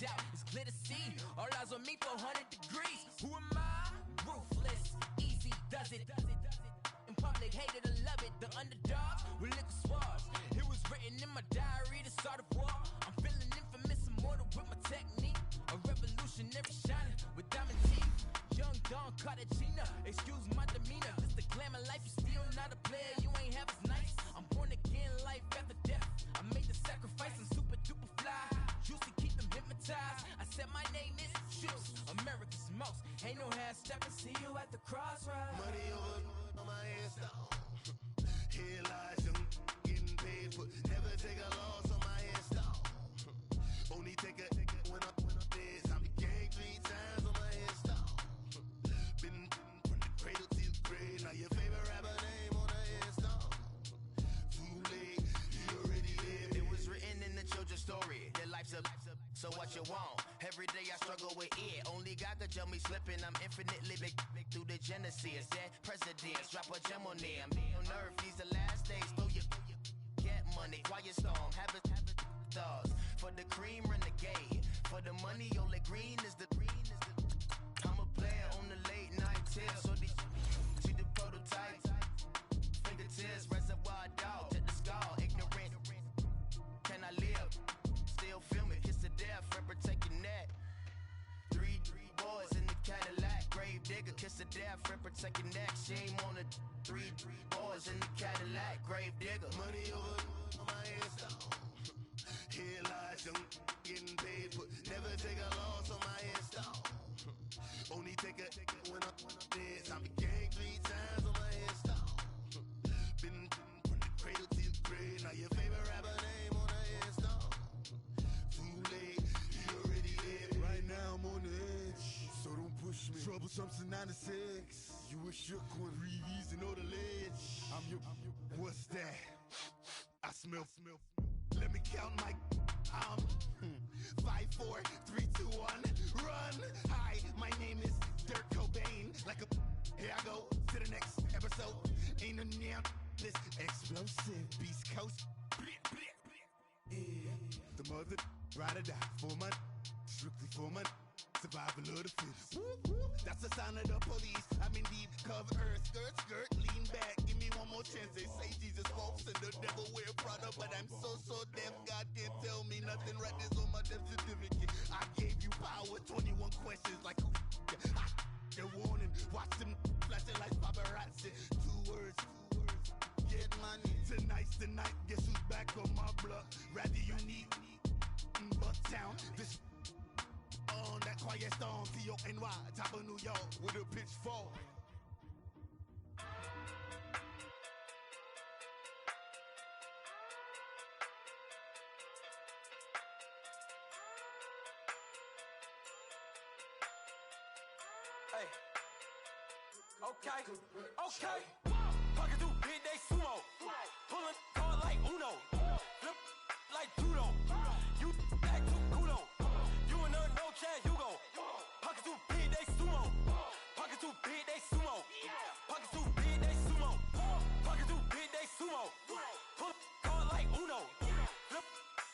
doubt, it's clear to see. All eyes on me, 400 degrees. Who am I? Ruthless, easy does it. In public, hate it or love it. The underdogs with liquor swabs. It was written in my diary, the start of war. I'm feeling infamous, immortal with my technique. A revolutionary shining with diamond teeth. Young Don Cartagena, excuse my demeanor. This the glamour life, you still not a player, you ain't half as nice. I'm born again, life after death. I made the sacrifice, I'm super duper fly. Used to keep them hypnotized. I said my name is Juice, America's most. Ain't no half stepping, see you at the crossroads. Money over on my headstone. Here lies young, getting paid for. Never take a loss on my headstone. Only take a when I'm dead. I'm the gang 3 times on my headstone. Been from the cradle to the grave. Now your favorite rapper name on the headstone. Too late, you already lived. It was written in the children's story. Their life's a so what you want. Every day I struggle with it. Only God could tell me slipping. I'm infinitely big through the genesis. Dead presidents, drop a gem on them. On earth, these the last days. Throw you get money. Quiet storm, have it stars. For the cream, renegade. For the money, only green is the I'm a player on the late night till. So these see the prototype. Fingertips, reservoir dog, to the skull. Ignorant. Can I live? Still feel me, kiss to death, friend, protect your neck. Three boys in the Cadillac, grave digger, kiss to death, friend, protect your neck. Shame on the three boys in the Cadillac, grave digger. Money over on my headstone. Here lies young, getting paid for. Never take a loss on my headstone. Only take a when I'm dead. I'm the gang 3 times on my headstone. Been from the cradle to the grave. Now your favorite rapper name on the headstone. Too late, you already lived. Right now I'm on the edge, so don't push me. Troublesome since 96. You a shook one, Reeves and all the ledge. I'm your, what's that? I smell. Let me count my 5, 4, 3, 2, 1, run. Hi, my name is Dirk Cobain. Like a here I go to the next episode. Ain't no damn this explosive Beast Coast. Yeah. The mother ride or die for my strictly for my survival of the fittest. That's the sign of the police. I'm in deep cover earth, skirt, lean back. Give me one more chance. They say Jesus walks and the devil wear Prada, but I'm so deaf. God can't tell me nothing. Right this on my death certificate. I gave you power. 21 questions like who? They're warning. Watch them flashing like paparazzi. 2 words. Get money. Tonight's the night. Guess who's back on my block? Rather unique. Bucktown. This on that quiet storm, T-O-N-Y, top of New York, with a pitchfork. Hey, okay. Pocket through big day sumo, pulling card like Uno, flip like judo. You act too culo. No chance, you go. Pockets too big, they sumo. Pockets too big, they sumo. Pockets too big, they sumo. Pockets too big, they sumo. Pull card like Uno. Flip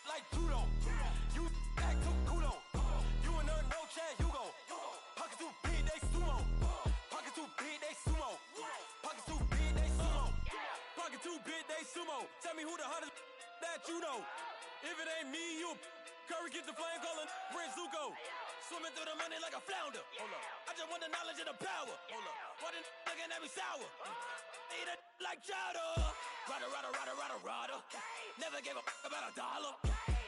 like judo. You act too culo. You and her, no chance, you go. Pockets too big, they sumo. Pockets too big, they sumo. Pockets too big, they sumo. Pockets too big, they sumo. Tell me who the hottest that you know. If it ain't me, you. Curry get the flame calling, Prince Zuko. Swimming through the money like a flounder. Hold up. I just want the knowledge and the power. Hold up. Why the looking at me sour? Eat it like chowder. Rada. Never gave a about $1.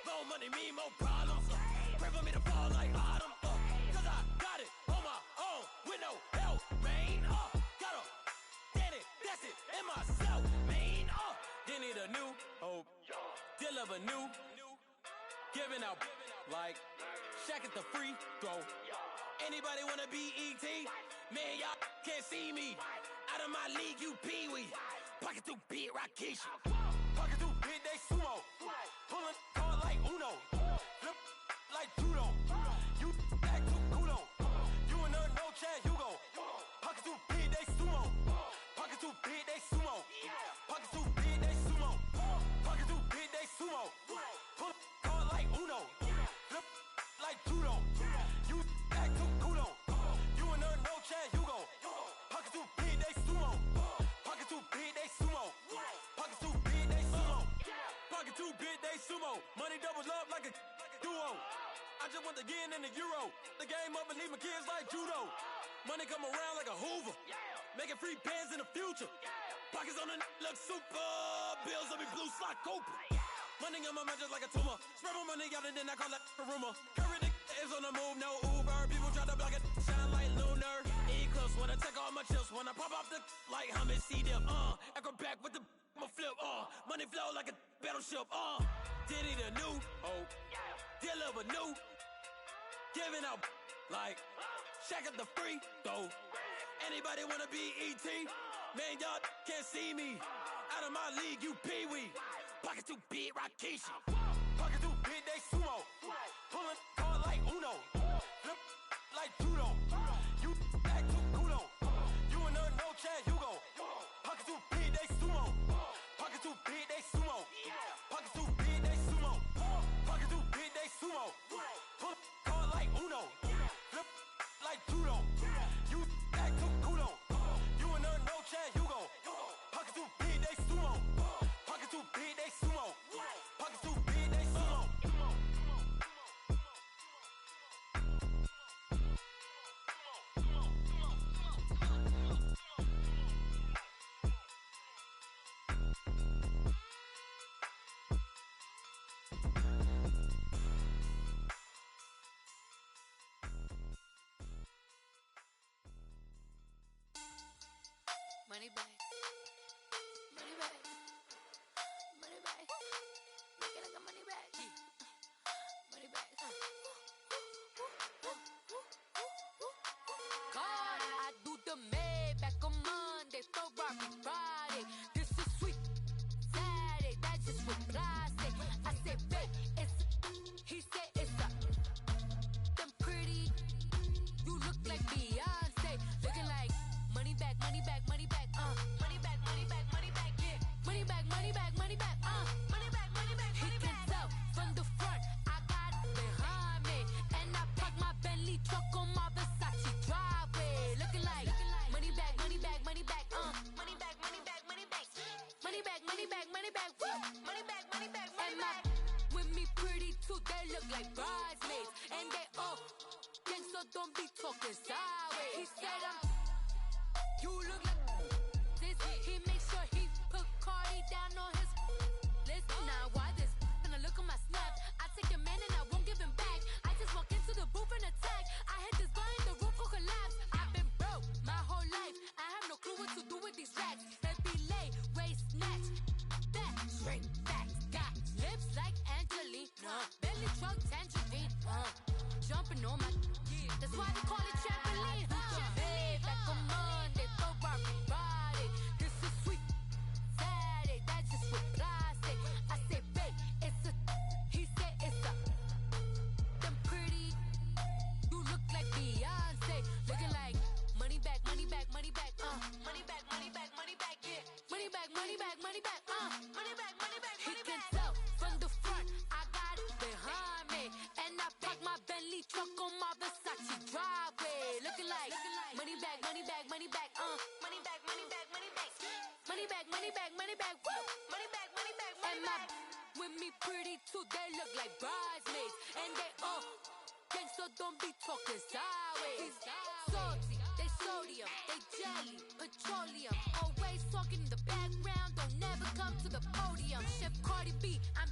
More money, me, more problems. Pray for me to fall like autumn. Cause I got it on my own with no help, man. Gotta get it, that's it, in myself, man. Didn't need a new hope. Deal of a new. Giving out like Shaq at the free throw. Anybody wanna be ET? Man, y'all can't see me. Out of my league, you pee-wee. Pocket too big, Rakesh. Pocket too big, they sumo. Pulling card like Uno. Flip like judo. You act too culo. You and her, no chance, you go. Pocket too big, they sumo. Pocket too big, they sumo. Pocket too big, they sumo. Pocket too big, they sumo. Pull like Uno, flip like two. too big, they sumo. Money double up like a duo. I just want the yen and the euro. The game up and leave my kids like judo. Money come around like a Hoover. Making free bands in the future. Pockets on the look super. Bills on me blue slot Cooper. Money on my mind just like a tumor. Spread my money out and then I call that a rumor. Curry the is on the move, no Uber. People try to block it, shine like lunar. Eclipse when I take all my chips. When I pop off the like hummus, see them. Acrobat with the flip. Money flow like a battleship. Diddy the new. Deliver new. Giving out like Shaq at the free throw. Anybody wanna be ET? Man, y'all can't see me. Out of my league, you pee-wee. Pocket too big, Rakishi. Pocket too big, they sumo. Pulling card like Uno. Flip like judo. You act too kudo. You and her, no Chad Hugo. Pocket too big, they sumo. Pocket too big, they sumo. Pocket too big, they sumo. Pocket too big, they sumo. Pull card like Uno. Flip like judo. You act too kudo. You and her, no Chad Hugo. Pocket too big, they sumo. Pocket too big, they sumo. Pocket too big, they sumo. Money back. Money back. Money back. Make it like a money back. Money back. God, I do the Maybach on Monday, Ferrari Friday. This is sweet Saturday, that's just what I say. I say, babe, it's he said it's a them pretty. You look like Beyonce, looking like money back, money back, money back, money back, money back, money back, yeah. Money back, money back, money back, money back, money back, money back. He can tell from the front, I got it behind me, and I park my Bentley truck on my Versace driveway, looking like money back, money back, money back, money back, money back, money back, money back, money back, money back, money back, money back, money back. With me pretty too, they look like bridesmaids, and they all gang, so don't be talking sideways. He said you look like this. He makes sure he put Cardi down on his list. Now why this? Gonna look at my snap. I take a man and I won't give him back. I just walk into the booth and attack. I hit this guy in the roof will collapse. I've been broke my whole life. I have no clue what to do with these racks. Baby lay, waist snatch, back, straight back. Got lips like Angelina, belly truck tangerine. Jumping on my, that's why they call it trampoline. Babe, like a Monday, Ferrari Friday. This is sweet Saturday, that's just what I say. I say, babe, it's a, he said it's a, them pretty. You look like Beyonce, looking like money back, money back, money back, money back, money back, money back, yeah. Money back, money back, money back, money back, money back, money back. He can tell from the front, I got it behind me, and I park my Bentley truck on my Versace driveway, looking like money back, money back, money back, money back, money back, money back, money back, money back, money back, money back, money back, money back. With me pretty too, they look like bridesmaids, and they all gang, so don't be talking sideways. Salty, they sodium, they jelly, petroleum, always talking in the background, don't never come to the podium. Chef Cardi B, I'm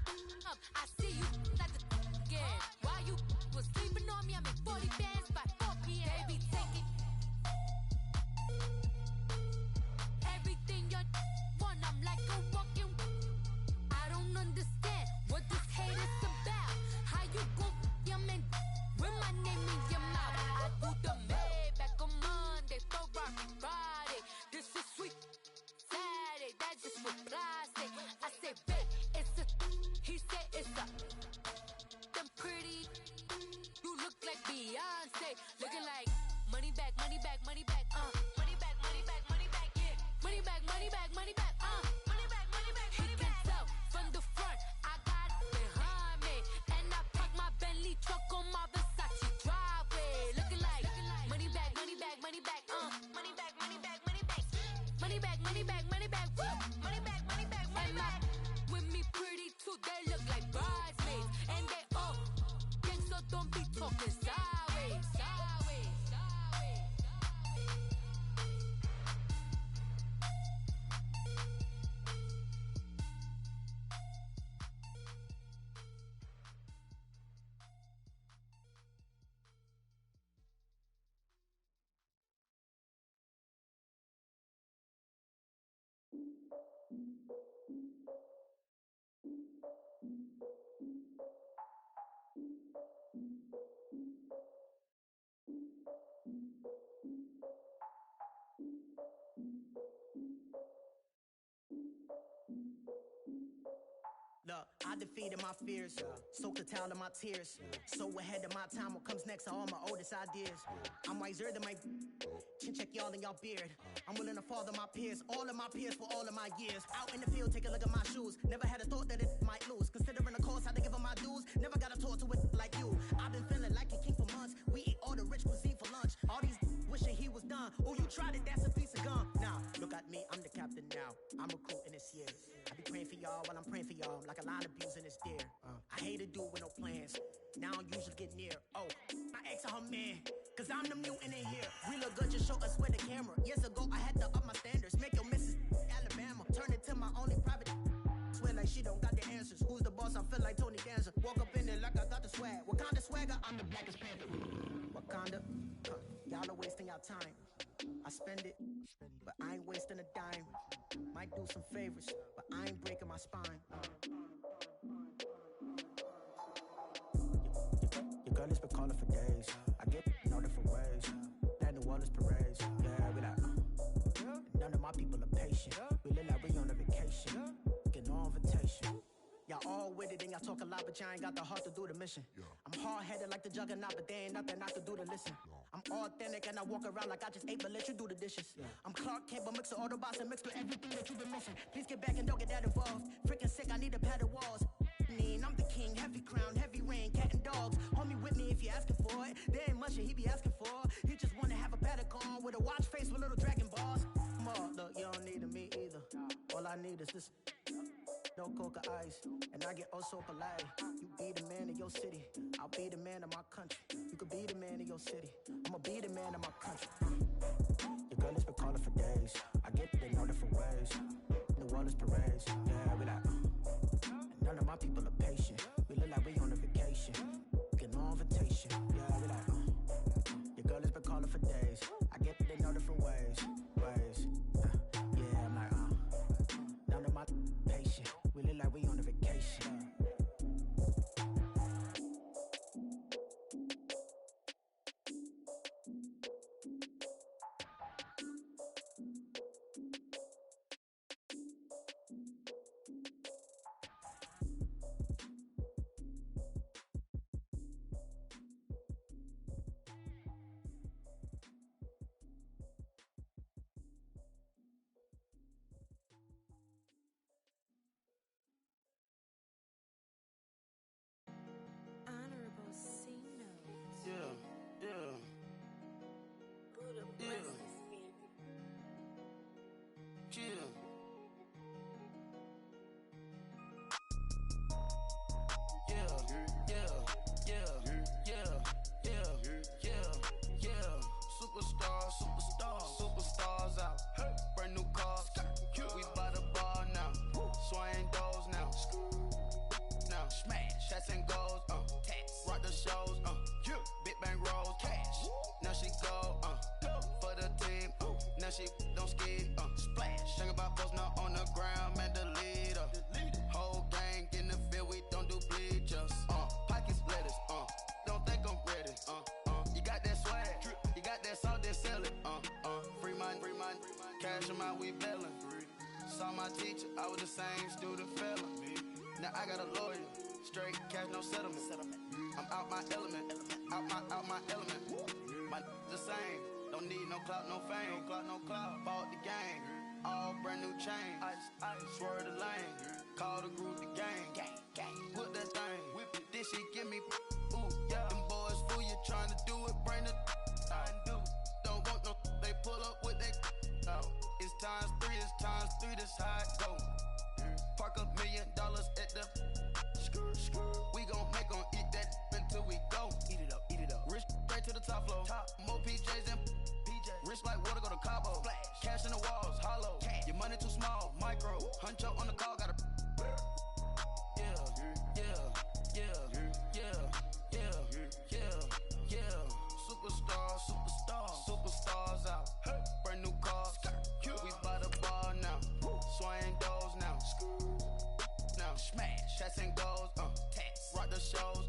up, I see you like the again. Why you was sleeping on me? I'm in 40 bands by 4 p.m. They be taking everything you want. I'm like a walking. I don't understand what this hate is about. How you gon' your man with my name in your mouth? I do the Maybach on Monday, Ferrari Friday. This is sweet Saturday, that's just what I say. I say, babe, it's a, he said it's a, them pretty. You look like Beyonce, looking like money back, money back, money back, money back, money back, money back, yeah. Money back, money back, money back, money back, money back, money back. He can tell from the front, I got it behind me, and I park my Bentley truck on my Versace driveway, looking like money back, money back, money back, money back, money back, money back, money back, money back, money back, money back, money back, money back. With me pretty too, they fears. Soak the towel in my tears. So ahead of my time, what comes next are all my oldest ideas. I'm wiser than my chin check y'all in y'all beard. I'm willing to father my peers, all of my peers for all of my years. Out in the field, take a look at my shoes. Never had a thought that it might lose. Considering the cost, had to give them my dues. Never got a talk to it like you. I've been feeling like a king for months. We eat all the rich cuisine for lunch. All these wishing he was done. Oh, you tried it, that's a piece of gum. Now, look at me, I'm the captain now. I'm recruiting this year. I be praying for y'all while I'm praying for y'all. Like a line of abusing this deer. I hate a dude with no plans. Now I usually get near. Oh, I ex her man. Cause I'm the mutant in here. We look good, just show us where the camera. Years ago, I had to up my standards. Make your missus Alabama. Turn it to my only private. Swear like she don't got the answers. Who's the boss? I feel like Tony Danza. Walk up in there like I got the swag. Wakanda swagger, I'm the blackest panther. Wakanda, y'all are wasting your time. I spend it, but I ain't wasting a dime. Might do some favors, but I ain't breaking my spine. Your girl has been calling for days. I get in all different ways. That New Orleans parades. Yeah, we like, none of my people are patient. We look like we on a vacation. Get no invitation. Y'all all with it and y'all talk a lot, but y'all ain't got the heart to do the mission. I'm hard-headed like the juggernaut, but there ain't nothing I can do to listen. I'm authentic and I walk around like I just ate, but let you do the dishes. I'm Clark Kent, but mix the Autobots and mix with everything that you've been missing. Please get back and don't get that involved. Freaking sick, I need a padded walls. I'm the king, heavy crown, heavy rain, cat and dogs. Homie with me if you're asking for it. There ain't much that he be asking for. He just wanna have a paddock on with a watch face with little dragon balls. Look, you don't need me either. All I need is this. No coca ice, and I get oh so polite. You be the man of your city, I'll be the man of my country. You could be the man of your city, I'ma be the man of my country. Your girl has been calling for days. I get it in all different ways. New Orleans parades, yeah, we like. None of my people are patient. We look like we on a vacation. Get no invitation, yeah, we like. Your girl has been calling for days. I get it in all different ways. Yeah, I'm like, none of my patient. We look like we on a vacation. Honorable C notes. Yeah. Buddha Yeah. blesses me. Chill. Superstars out. Brand new cars. We by the bar now. Swaying doors now. Now smash. Shots and goals. Rock the shows. Big bang rolls. Cash. Now she go. For the team. Now she don't skid. Splash. Think about post now on the ground. Man, the leader. Whole gang in the field. We don't do bleachers. Pockets lettuce. Don't think I'm ready. You got that swag. You got that salt, then sell it. Free mind. Cash 'em out, we bailin'. Saw my teacher, I was the same student fella. Now I got a lawyer. Straight cash, no settlement. I'm out my element. Out my element. My the same. Don't need no clout, no fame. No clout. Bought the game. All brand new chain. Ice. Swerve the lane. Call the group the gang. Put that thing. Whip it. This shit give me. Ooh, yeah. Them boys fool you trying to do it. Bring the. Don't want no. They pull up with that. It's times three. This how it go. Park $1 million at the. We gon' make 'em eat that until we go. Eat it up. Rich straight to the top floor. More PJs and rich like water go to Cabo. Splash. Cash in the walls, hollow. Your money too small, micro. Huncho on the call, got a. Superstars out. Brand new cars. We by the bar now. Swaying doors now. Now smash. Shots and goals. Rock the shows.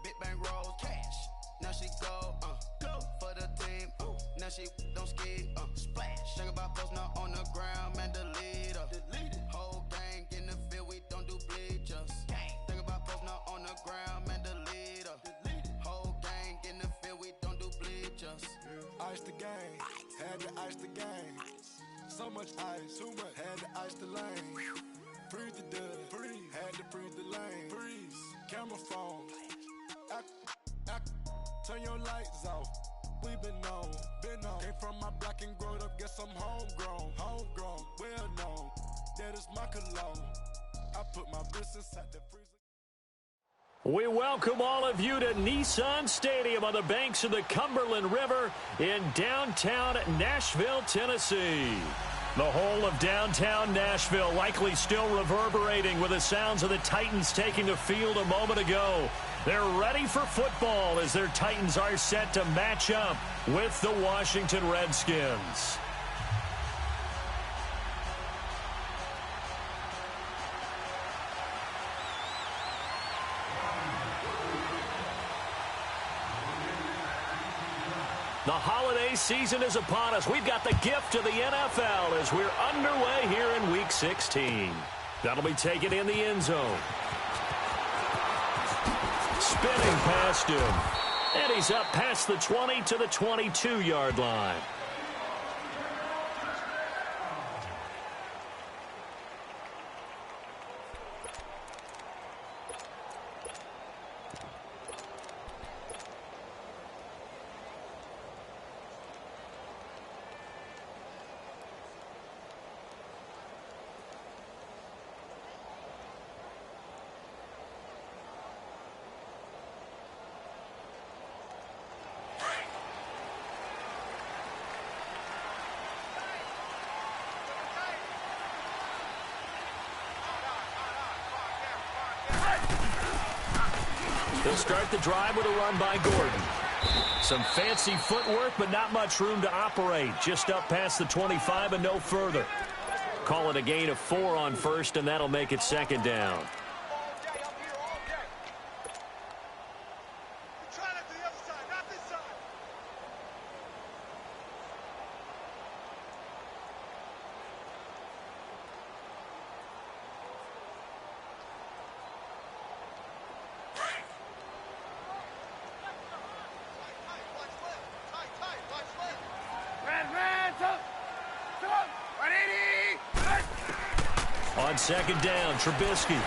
Big bang rolls. Cash. Now she go. For the team. Now she don't skid. Splash. Think about post now on the ground. Man, the leader. Whole gang in the field. We don't do bleachers. Think about ice the game. Had to ice the game. So much ice, too much. Had to ice the lane. Freeze the dud, freeze. Had to freeze the lane. Freeze. Camera phone. Turn your lights off. We been on. Came from my block and growed up. Guess I'm homegrown. Well known. That is my cologne. I put my wrist inside the freezer. We welcome all of you to Nissan Stadium on the banks of the Cumberland River in downtown Nashville, Tennessee. The whole of downtown Nashville likely still reverberating with the sounds of the Titans taking the field a moment ago. They're ready for football as their Titans are set to match up with the Washington Redskins. The holiday season is upon us. We've got the gift of the NFL as we're underway here in Week 16. That'll be taken in the end zone. Spinning past him. And he's up past the 20 to the 22-yard line. They'll start the drive with a run by Gordon. Some fancy footwork, but not much room to operate. Just up past the 25 and no further. Call it a gain of 4 on first, and that'll make it second down. On second down, Trubisky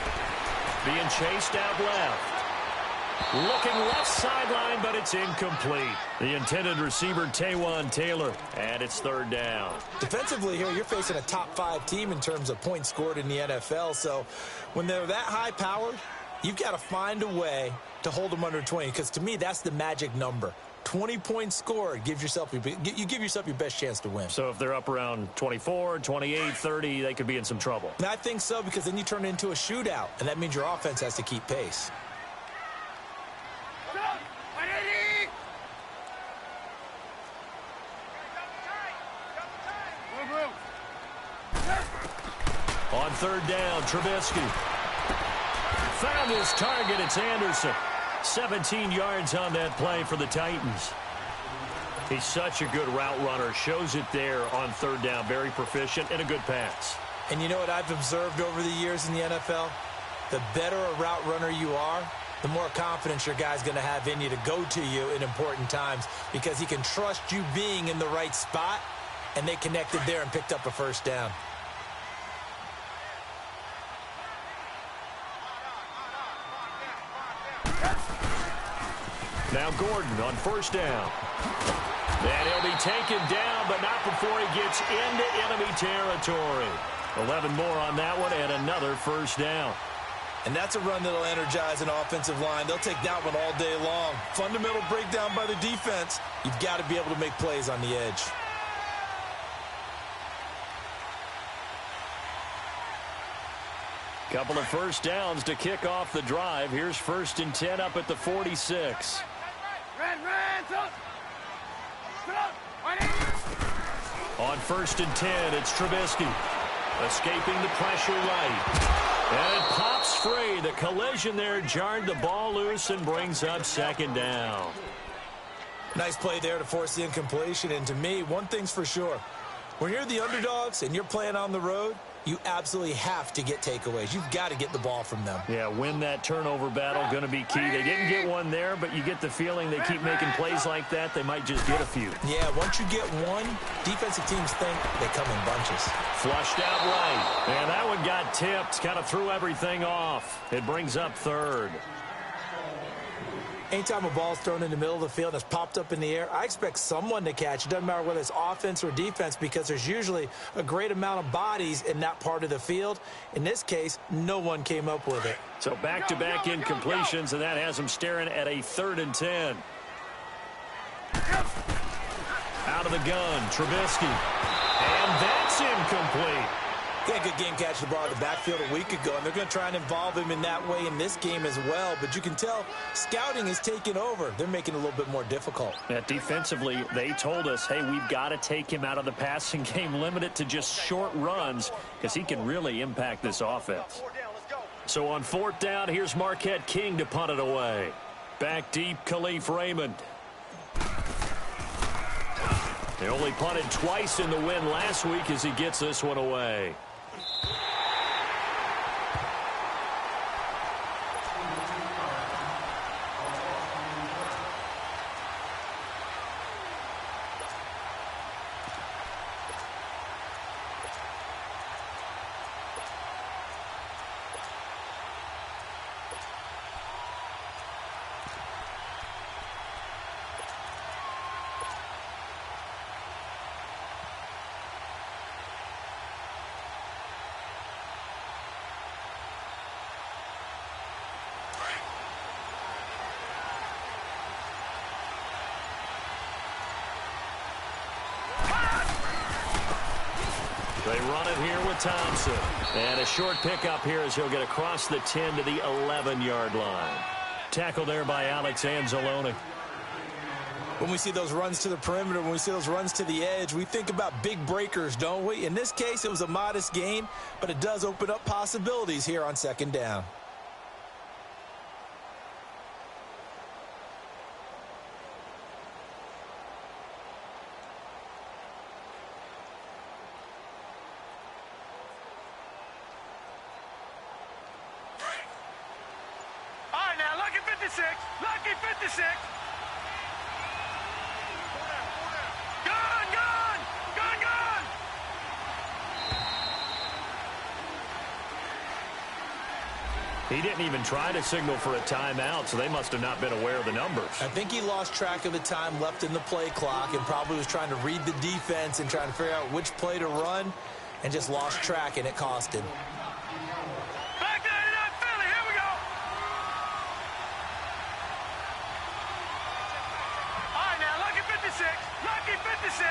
being chased out left. Looking left sideline, but it's incomplete. The intended receiver, Taywan Taylor, and it's third down. Defensively here, you're facing a top-5 team in terms of points scored in the NFL. So when they're that high-powered, you've got to find a way to hold them under 20, because to me, that's the magic number. 20 points scored, you give yourself your best chance to win. So if they're up around 24, 28, 30, they could be in some trouble. And I think so, because then you turn it into a shootout, and that means your offense has to keep pace. On third down, Trubisky found his target. It's Anderson. 17 yards on that play for the Titans. He's such a good route runner. Shows it there on third down. Very proficient and a good pass. And you know what I've observed over the years in the NFL? The better a route runner you are, the more confidence your guy's going to have in you to go to you in important times, because he can trust you being in the right spot, and they connected there and picked up a first down. Now Gordon on first down. And he'll be taken down, but not before he gets into enemy territory. 11 more on that one, and another first down. And that's a run that'll energize an offensive line. They'll take that one all day long. Fundamental breakdown by the defense. You've got to be able to make plays on the edge. Couple of first downs to kick off the drive. Here's 1st and 10 up at the 46. On 1st and 10, it's Trubisky. Escaping the pressure right. And it pops free. The collision there jarred the ball loose and brings up second down. Nice play there to force the incompletion. And to me, one thing's for sure. When you're the underdogs and you're playing on the road, you absolutely have to get takeaways. You've got to get the ball from them. Yeah, win that turnover battle, going to be key. They didn't get one there, but you get the feeling they keep making plays like that, they might just get a few. Yeah, once you get one, defensive teams think they come in bunches. Flushed out right. And that one got tipped, kind of threw everything off. It brings up third. Anytime a ball's thrown in the middle of the field and it's popped up in the air, I expect someone to catch. It doesn't matter whether it's offense or defense because there's usually a great amount of bodies in that part of the field. In this case, no one came up with it. So back-to-back incompletions, and that has them staring at a 3rd and 10. Out of the gun, Trubisky. And that's incomplete. He had a good game catching the ball in the backfield a week ago, and they're going to try and involve him in that way in this game as well. But you can tell scouting is taking over. They're making it a little bit more difficult. Yeah, defensively, they told us, hey, we've got to take him out of the passing game, limit it to just short runs, because he can really impact this offense. So on 4th down, here's Marquette King to punt it away. Back deep, Khalif Raymond. They only punted twice in the win last week as he gets this one away. They run it here with Thompson. And a short pickup here as he'll get across the 10 to the 11-yard line. Tackle there by Alex Anzalone. When we see those runs to the perimeter, when we see those runs to the edge, we think about big breakers, don't we? In this case, it was a modest gain, but it does open up possibilities here on 2nd down. Lucky 56. Gun. He didn't even try to signal for a timeout, so they must have not been aware of the numbers. I think he lost track of the time left in the play clock and probably was trying to read the defense and trying to figure out which play to run and just lost track, and it cost him. Lucky 56.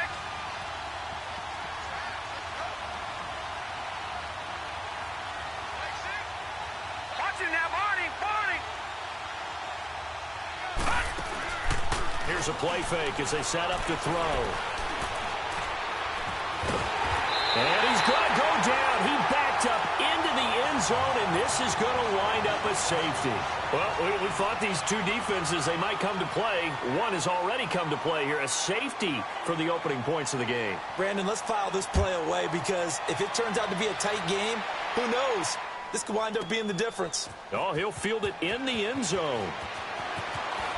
Watch it now, Barney. Here's a play fake as they set up to throw. And he's going to go down. He backed up into the end zone, and this is going to wind up a safety. Well, we thought these two defenses, they might come to play. One has already come to play here, a safety for the opening points of the game. Brandon, let's file this play away because if it turns out to be a tight game, who knows? This could wind up being the difference. Oh, he'll field it in the end zone.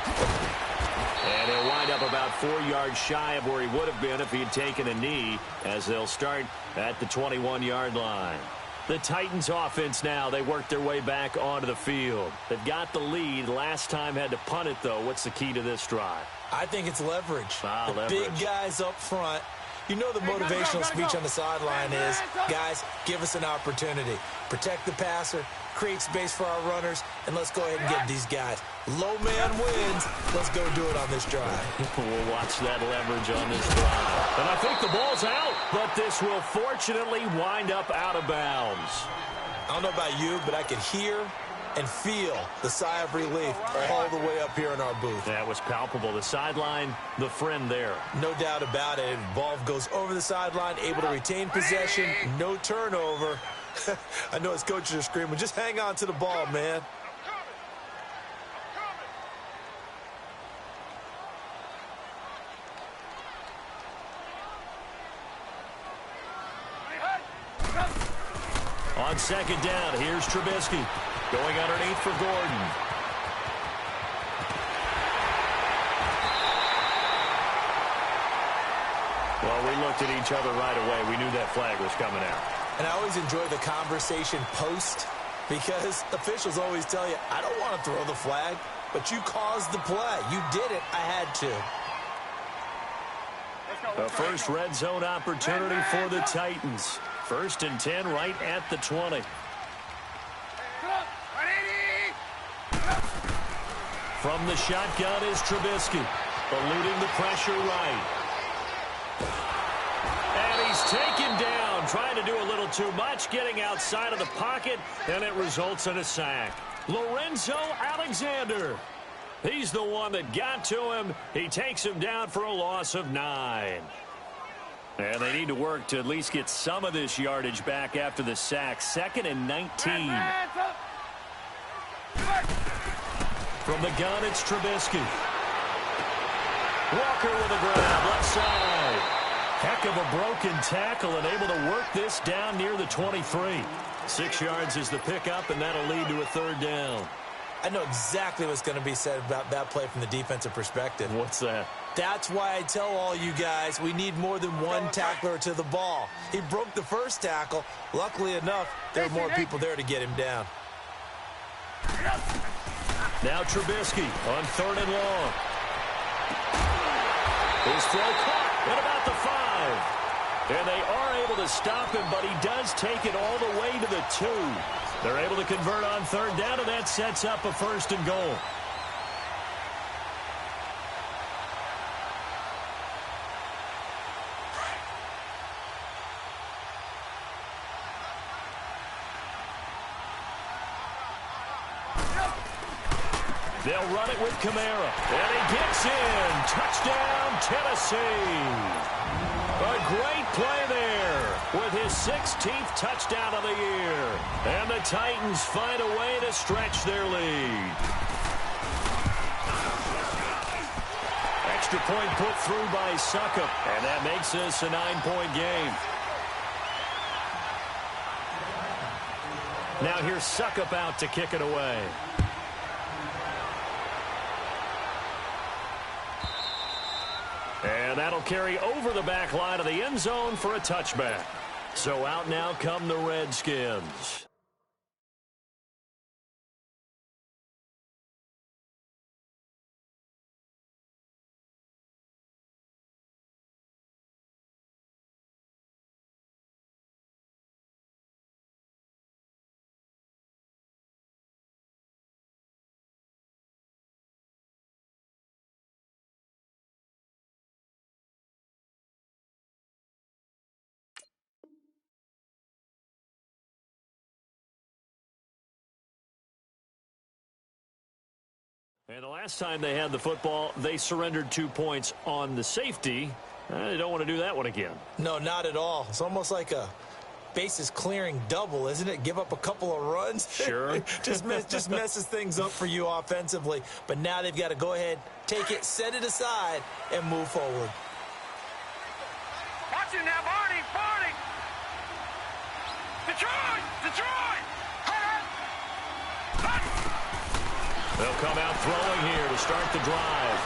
And he'll wind up about 4 yards shy of where he would have been if he had taken a knee, as they'll start at the 21-yard line. The Titans offense now, they work their way back onto the field. They've got the lead. Last time had to punt it, though. What's the key to this drive? I think it's leverage. Leverage. Big guys up front. You know the motivational speech on the sideline is, guys, give us an opportunity. Protect the passer, create space for our runners, and let's go ahead and get these guys. Low man wins. Let's go do it on this drive. We'll watch that leverage on this drive. And I think the ball's out, but this will fortunately wind up out of bounds. I don't know about you, but I could hear and feel the sigh of relief all the way up here in our booth. That was palpable. The sideline, the friend there. No doubt about it. Ball goes over the sideline, able to retain possession, no turnover. I know his coaches are screaming, just hang on to the ball, man. On second down, here's Trubisky going underneath for Gordon. Well, we looked at each other right away. We knew that flag was coming out. And I always enjoy the conversation post because officials always tell you, I don't want to throw the flag, but you caused the play. You did it. I had to. The first red zone opportunity for the Titans. 1st and 10 right at the 20. From the shotgun is Trubisky, eluding the pressure right. And he's taken down, trying to do a little too much, getting outside of the pocket, and it results in a sack. Lorenzo Alexander. He's the one that got to him. He takes him down for a loss of 9. And they need to work to at least get some of this yardage back after the sack. 2nd and 19. From the gun, it's Trubisky. Walker with a grab, left side. Heck of a broken tackle and able to work this down near the 23. 6 yards is the pickup, and that'll lead to a 3rd down. I know exactly what's going to be said about that play from the defensive perspective. What's that? That's why I tell all you guys we need more than one tackler to the ball. He broke the first tackle. Luckily enough, there were more people there to get him down. Now Trubisky on 3rd and long. His throw caught at about the 5. And they are able to stop him, but he does take it all the way to the 2. They're able to convert on 3rd down, and that sets up a 1st and goal. They'll run it with Kamara. And he gets in. Touchdown, Tennessee. A great play there with his 16th touchdown of the year. And the Titans find a way to stretch their lead. Extra point put through by Suckup. And that makes this a 9-point game. Now here's Suckup out to kick it away. And that'll carry over the back line of the end zone for a touchback. So out now come the Redskins. And the last time they had the football, they surrendered 2 points on the safety. They don't want to do that one again. No, not at all. It's almost like a bases clearing double, isn't it? Give up a couple of runs. Sure. just messes things up for you offensively. But now they've got to go ahead, take it, set it aside, and move forward. Watch it now, Barney! Detroit! They'll come out throwing here to start the drive.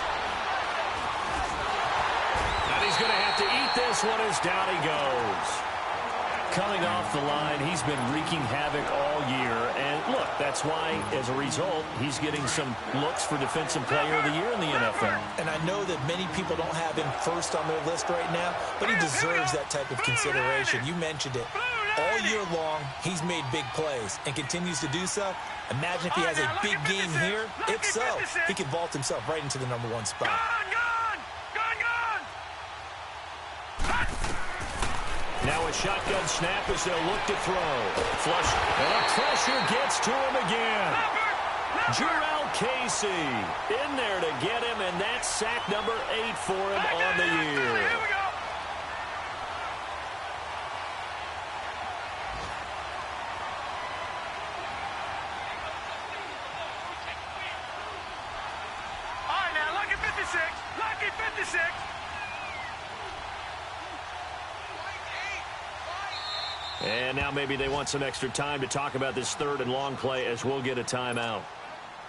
And he's going to have to eat this one as down he goes. Coming off the line, he's been wreaking havoc all year. And look, that's why, as a result, he's getting some looks for Defensive Player of the Year in the NFL. And I know that many people don't have him first on their list right now, but he deserves that type of consideration. You mentioned it. All year long, he's made big plays and continues to do so. Imagine if he has a big game here. If so, he could vault himself right into the #1 spot. Gone! Now a shotgun snap as they'll look to throw. Flush. And the pressure gets to him again. Jarrell Casey in there to get him, and that's sack number 8 for him on the year. Here we go. All right, now, lucky 56. Lucky 56. And now maybe they want some extra time to talk about this third and long play as we'll get a timeout.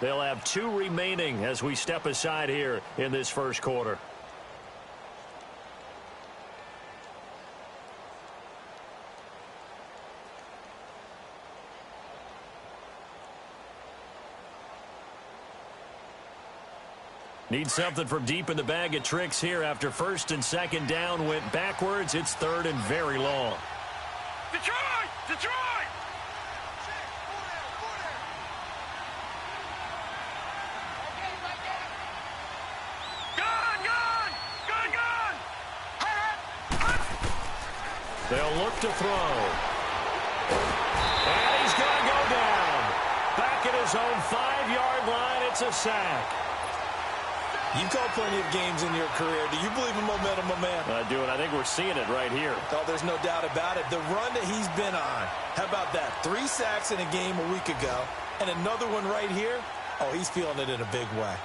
They'll have 2 remaining as we step aside here in this first quarter. Need something from deep in the bag of tricks here after first and second down went backwards. It's third and very long. Detroit! Detroit! Gun! Gun! Gun! Gun! They'll look to throw. And he's going to go down. Back at his own 5-yard line. It's a sack. You've called plenty of games in your career. Do you believe in momentum, my man? I do, and I think we're seeing it right here. Oh, there's no doubt about it. The run that he's been on, how about that? 3 sacks in a game a week ago, and another one right here. Oh, he's feeling it in a big way.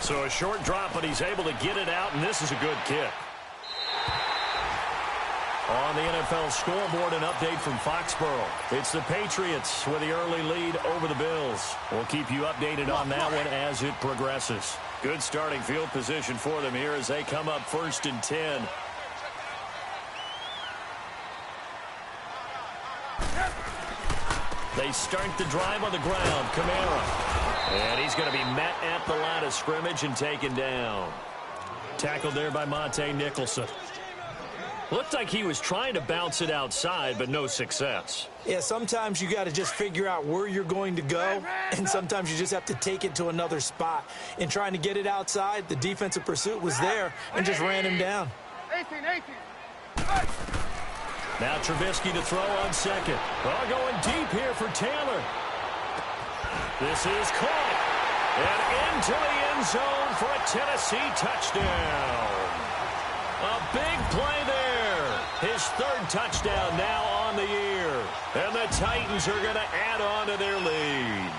So a short drop, but he's able to get it out, and this is a good kick. On the NFL scoreboard, an update from Foxborough. It's the Patriots with the early lead over the Bills. We'll keep you updated on that one as it progresses. Good starting field position for them here as they come up 1st and 10. They start the drive on the ground. Kamara. And he's going to be met at the line of scrimmage and taken down. Tackled there by Monte Nicholson. Looked like he was trying to bounce it outside, but no success. Yeah, sometimes you got to just figure out where you're going to go, and sometimes you just have to take it to another spot. In trying to get it outside, the defensive pursuit was there and just ran him down. 18. Now Trubisky to throw on second. Well, going deep here for Taylor. This is caught. And into the end zone for a Tennessee touchdown. A big play there. His 3rd touchdown now on the year. And the Titans are going to add on to their lead.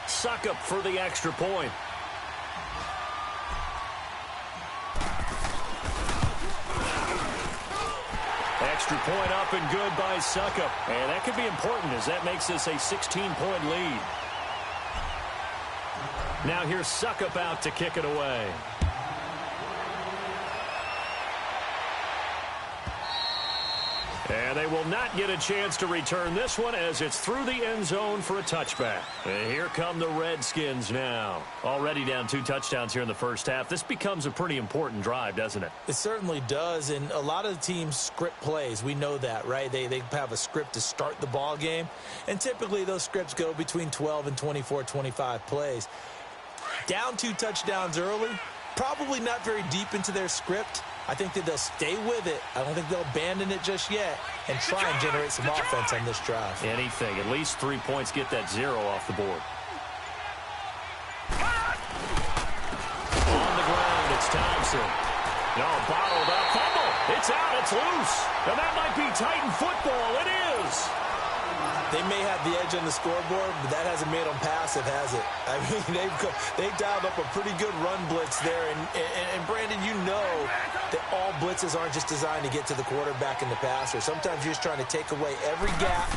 Suckup for the extra point. Extra point up and good by Suckup. And that could be important as that makes this a 16-point lead. Now here's Suckup out to kick it away. And they will not get a chance to return this one as it's through the end zone for a touchback. And here come the Redskins now. Already down 2 touchdowns here in the first half. This becomes a pretty important drive, doesn't it? It certainly does, and a lot of the teams script plays. We know that, right? They have a script to start the ball game, and typically those scripts go between 12 and 24, 25 plays. Down 2 touchdowns early, probably not very deep into their script. I think that they'll stay with it. I don't think they'll abandon it just yet and try and generate some offense on this drive. Anything. At least 3 points, get that 0 off the board. On the ground, it's Thompson. No, bottled up. Fumble. It's out. It's loose. And that might be Titan football. It is. They may have the edge on the scoreboard, but that hasn't made them passive, has it? I mean, they've dialed up a pretty good run blitz there. And Brandon, you know that all blitzes aren't just designed to get to the quarterback and the passer. Sometimes you're just trying to take away every gap,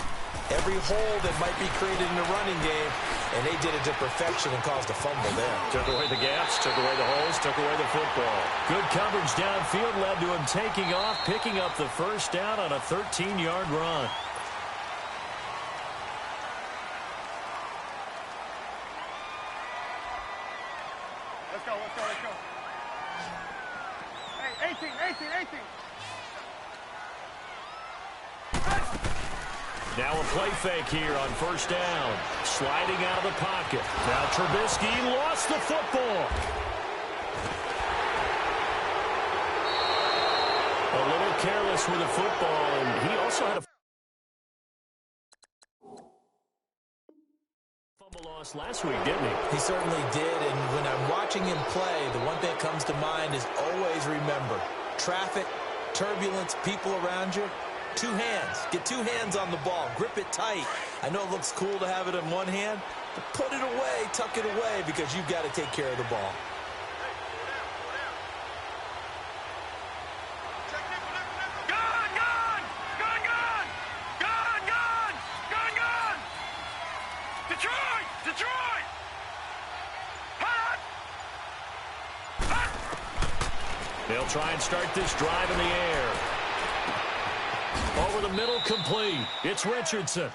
every hole that might be created in the running game, and they did it to perfection and caused a fumble there. Took away the gaps, took away the holes, took away the football. Good coverage downfield led to him taking off, picking up the first down on a 13-yard run. Let's go. Hey, 18. Now a play fake here on first down. Sliding out of the pocket. Now Trubisky lost the football. A little careless with the football, and he also had a us last week, didn't he? He certainly did, and when I'm watching him play, the one thing that comes to mind is always remember, traffic, turbulence, people around you, 2 hands. Get 2 hands on the ball. Grip it tight. I know it looks cool to have it in one hand, but put it away, tuck it away, because you've got to take care of the ball. They'll try and start this drive in the air. Over the middle, complete. It's Richardson.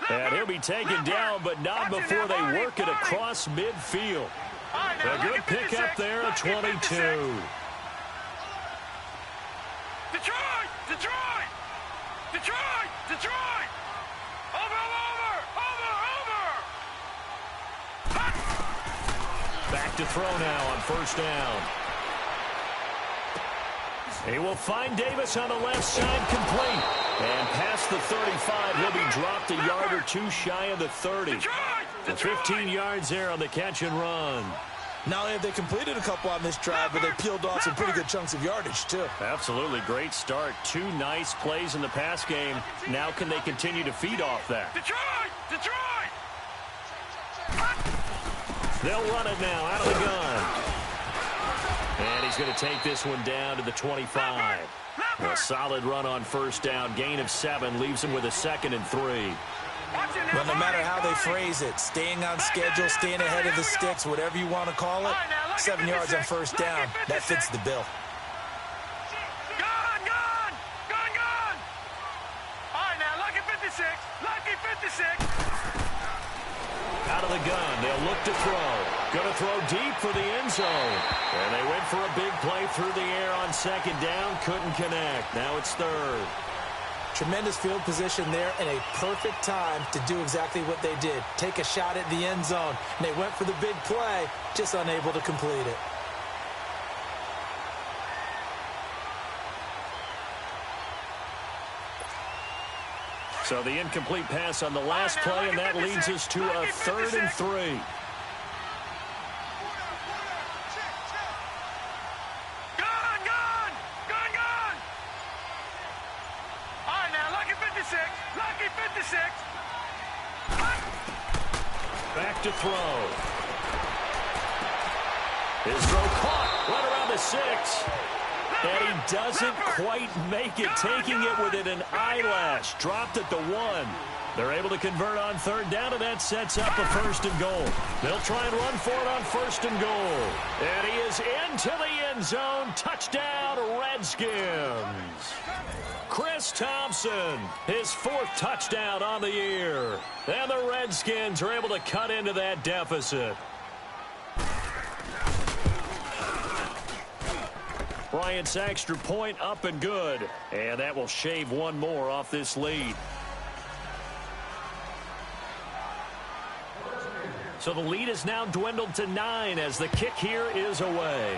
And he'll be taken down, but not before they work it across midfield. A good pickup there at 22. Detroit! Detroit! Detroit! Detroit! Over! Back to throw now on first down. He will find Davis on the left side, complete. And past the 35, he'll be dropped a yard or 2 shy of the 30. The 15 yards there on the catch and run. Not only have they completed a couple on this drive, but they peeled off some pretty good chunks of yardage, too. Absolutely great start. 2 nice plays in the pass game. Now can they continue to feed off that? Detroit! Detroit! They'll run it now out of the gun. And he's going to take this one down to the 25. A solid run on first down. Gain of 7 leaves him with a 2nd and 3. Well, no matter how they phrase it, staying on schedule, staying ahead of the sticks, whatever you want to call it, 7 yards on first down, that fits the bill. Gone! All right, now, lucky 56. Lucky 56. Out of the gun, they'll look to throw. Going to throw deep for the end zone. And they went for a big play through the air on 2nd down. Couldn't connect. Now it's 3rd. Tremendous field position there and a perfect time to do exactly what they did. Take a shot at the end zone. And they went for the big play, just unable to complete it. So the incomplete pass on the last play, and that leads us to a 3rd and 3. Gone! All right, now, lucky 56. Lucky 56. Back to throw. His throw caught right around the 6. And he doesn't quite make it, taking it within an eyelash. Dropped at the 1. They're able to convert on 3rd down, and that sets up a 1st and goal. They'll try and run for it on 1st and goal. And he is into the end zone. Touchdown, Redskins. Chris Thompson, his 4th touchdown on the year. And the Redskins are able to cut into that deficit. Bryant's extra point up and good. And that will shave 1 more off this lead. So the lead is now dwindled to 9 as the kick here is away.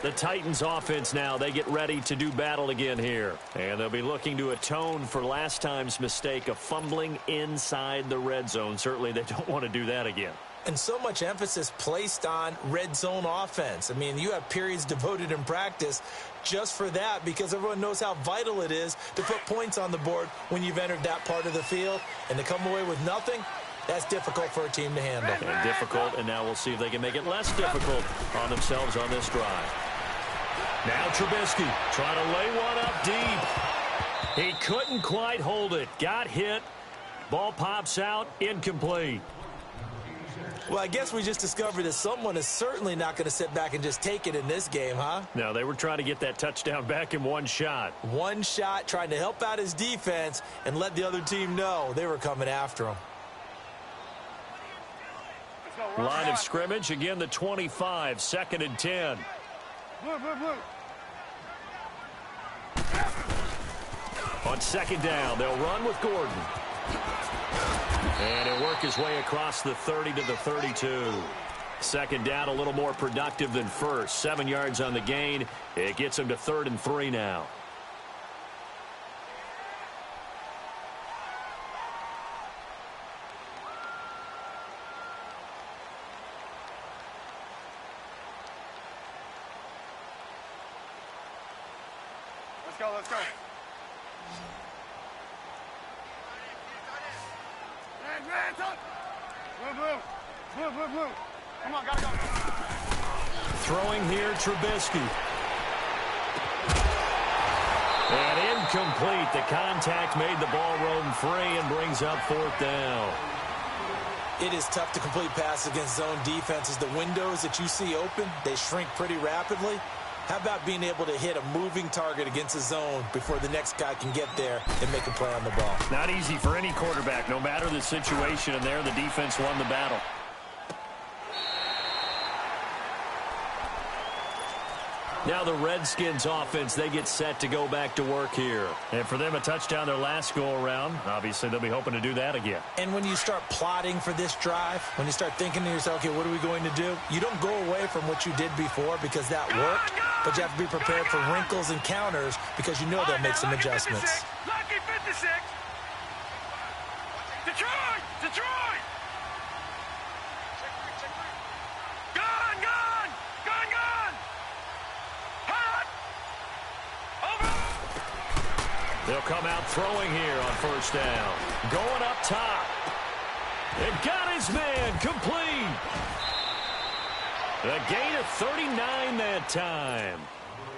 The Titans offense now, they get ready to do battle again here. And they'll be looking to atone for last time's mistake of fumbling inside the red zone. Certainly they don't want to do that again. And so much emphasis placed on red zone offense. I mean, you have periods devoted in practice just for that because everyone knows how vital it is to put points on the board when you've entered that part of the field. And to come away with nothing, that's difficult for a team to handle. And difficult, and now we'll see if they can make it less difficult on themselves on this drive. Now Trubisky trying to lay one up deep. He couldn't quite hold it. Got hit. Ball pops out. Incomplete. Well, I guess we just discovered that someone is certainly not going to sit back and just take it in this game, huh? No, they were trying to get that touchdown back in one shot. One shot, trying to help out his defense and let the other team know they were coming after him. Line of scrimmage, again the 25, 2nd and 10. Blue. On 2nd down, they'll run with Gordon. And he'll work his way across the 30 to the 32. 2nd down, a little more productive than first. 7 yards on the gain. It gets him to 3rd and 3 now. go, let's go. Hands up. Blue. Come on, gotta go. Throwing here, Trubisky. And incomplete. The contact made the ball roam free and brings up 4th down. It is tough to complete passes against zone defenses. The windows that you see open, they shrink pretty rapidly. How about being able to hit a moving target against a zone before the next guy can get there and make a play on the ball? Not easy for any quarterback, no matter the situation, and there the defense won the battle. Now the Redskins offense, they get set to go back to work here. And for them, a touchdown their last go-around. Obviously, they'll be hoping to do that again. And when you start plotting for this drive, when you start thinking to yourself, okay, what are we going to do? You don't go away from what you did before because that worked, but you have to be prepared for wrinkles and counters because you know they'll make some adjustments. Lucky 56. Detroit. They'll come out throwing here on 1st down. Going up top. And got his man complete. A gain of 39 that time.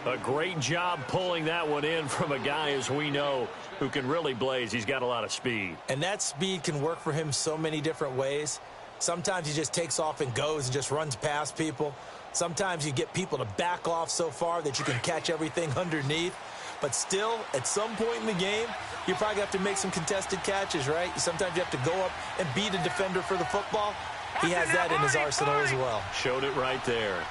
A great job pulling that one in from a guy, as we know, who can really blaze. He's got a lot of speed. And that speed can work for him so many different ways. Sometimes he just takes off and goes and just runs past people. Sometimes you get people to back off so far that you can catch everything underneath. But still, at some point in the game, you probably have to make some contested catches, right? Sometimes you have to go up and beat a defender for the football. He has that in his arsenal as well. Showed it right there.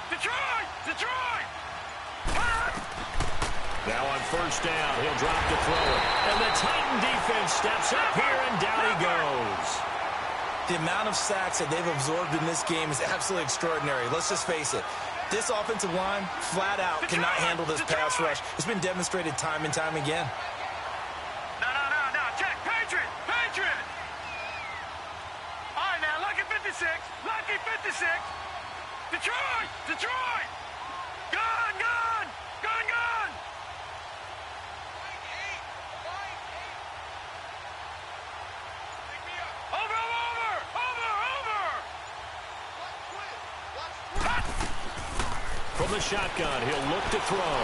Detroit! Now on 1st down, he'll drop to throw it. And the Titan defense steps up here, and down he goes. The amount of sacks that they've absorbed in this game is absolutely extraordinary. Let's just face it. This offensive line, flat out, cannot handle this pass rush. It's been demonstrated time and time again. No. Check. Patriot. All right, now, lucky 56. Detroit. Gun. From the shotgun, he'll look to throw.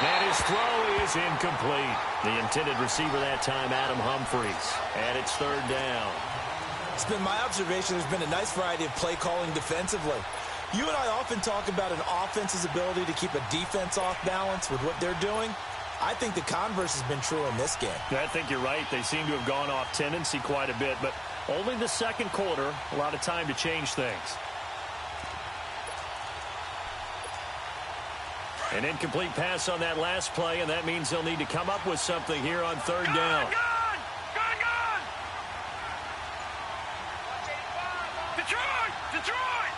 And his throw is incomplete. The intended receiver that time, Adam Humphries. And it's 3rd down. It's been my observation there's been a nice variety of play calling defensively. You and I often talk about an offense's ability to keep a defense off balance with what they're doing. I think the converse has been true in this game. I think you're right. They seem to have gone off tendency quite a bit, but only the 2nd quarter, a lot of time to change things. An incomplete pass on that last play, and that means they'll need to come up with something here on 3rd down. Gun! Detroit!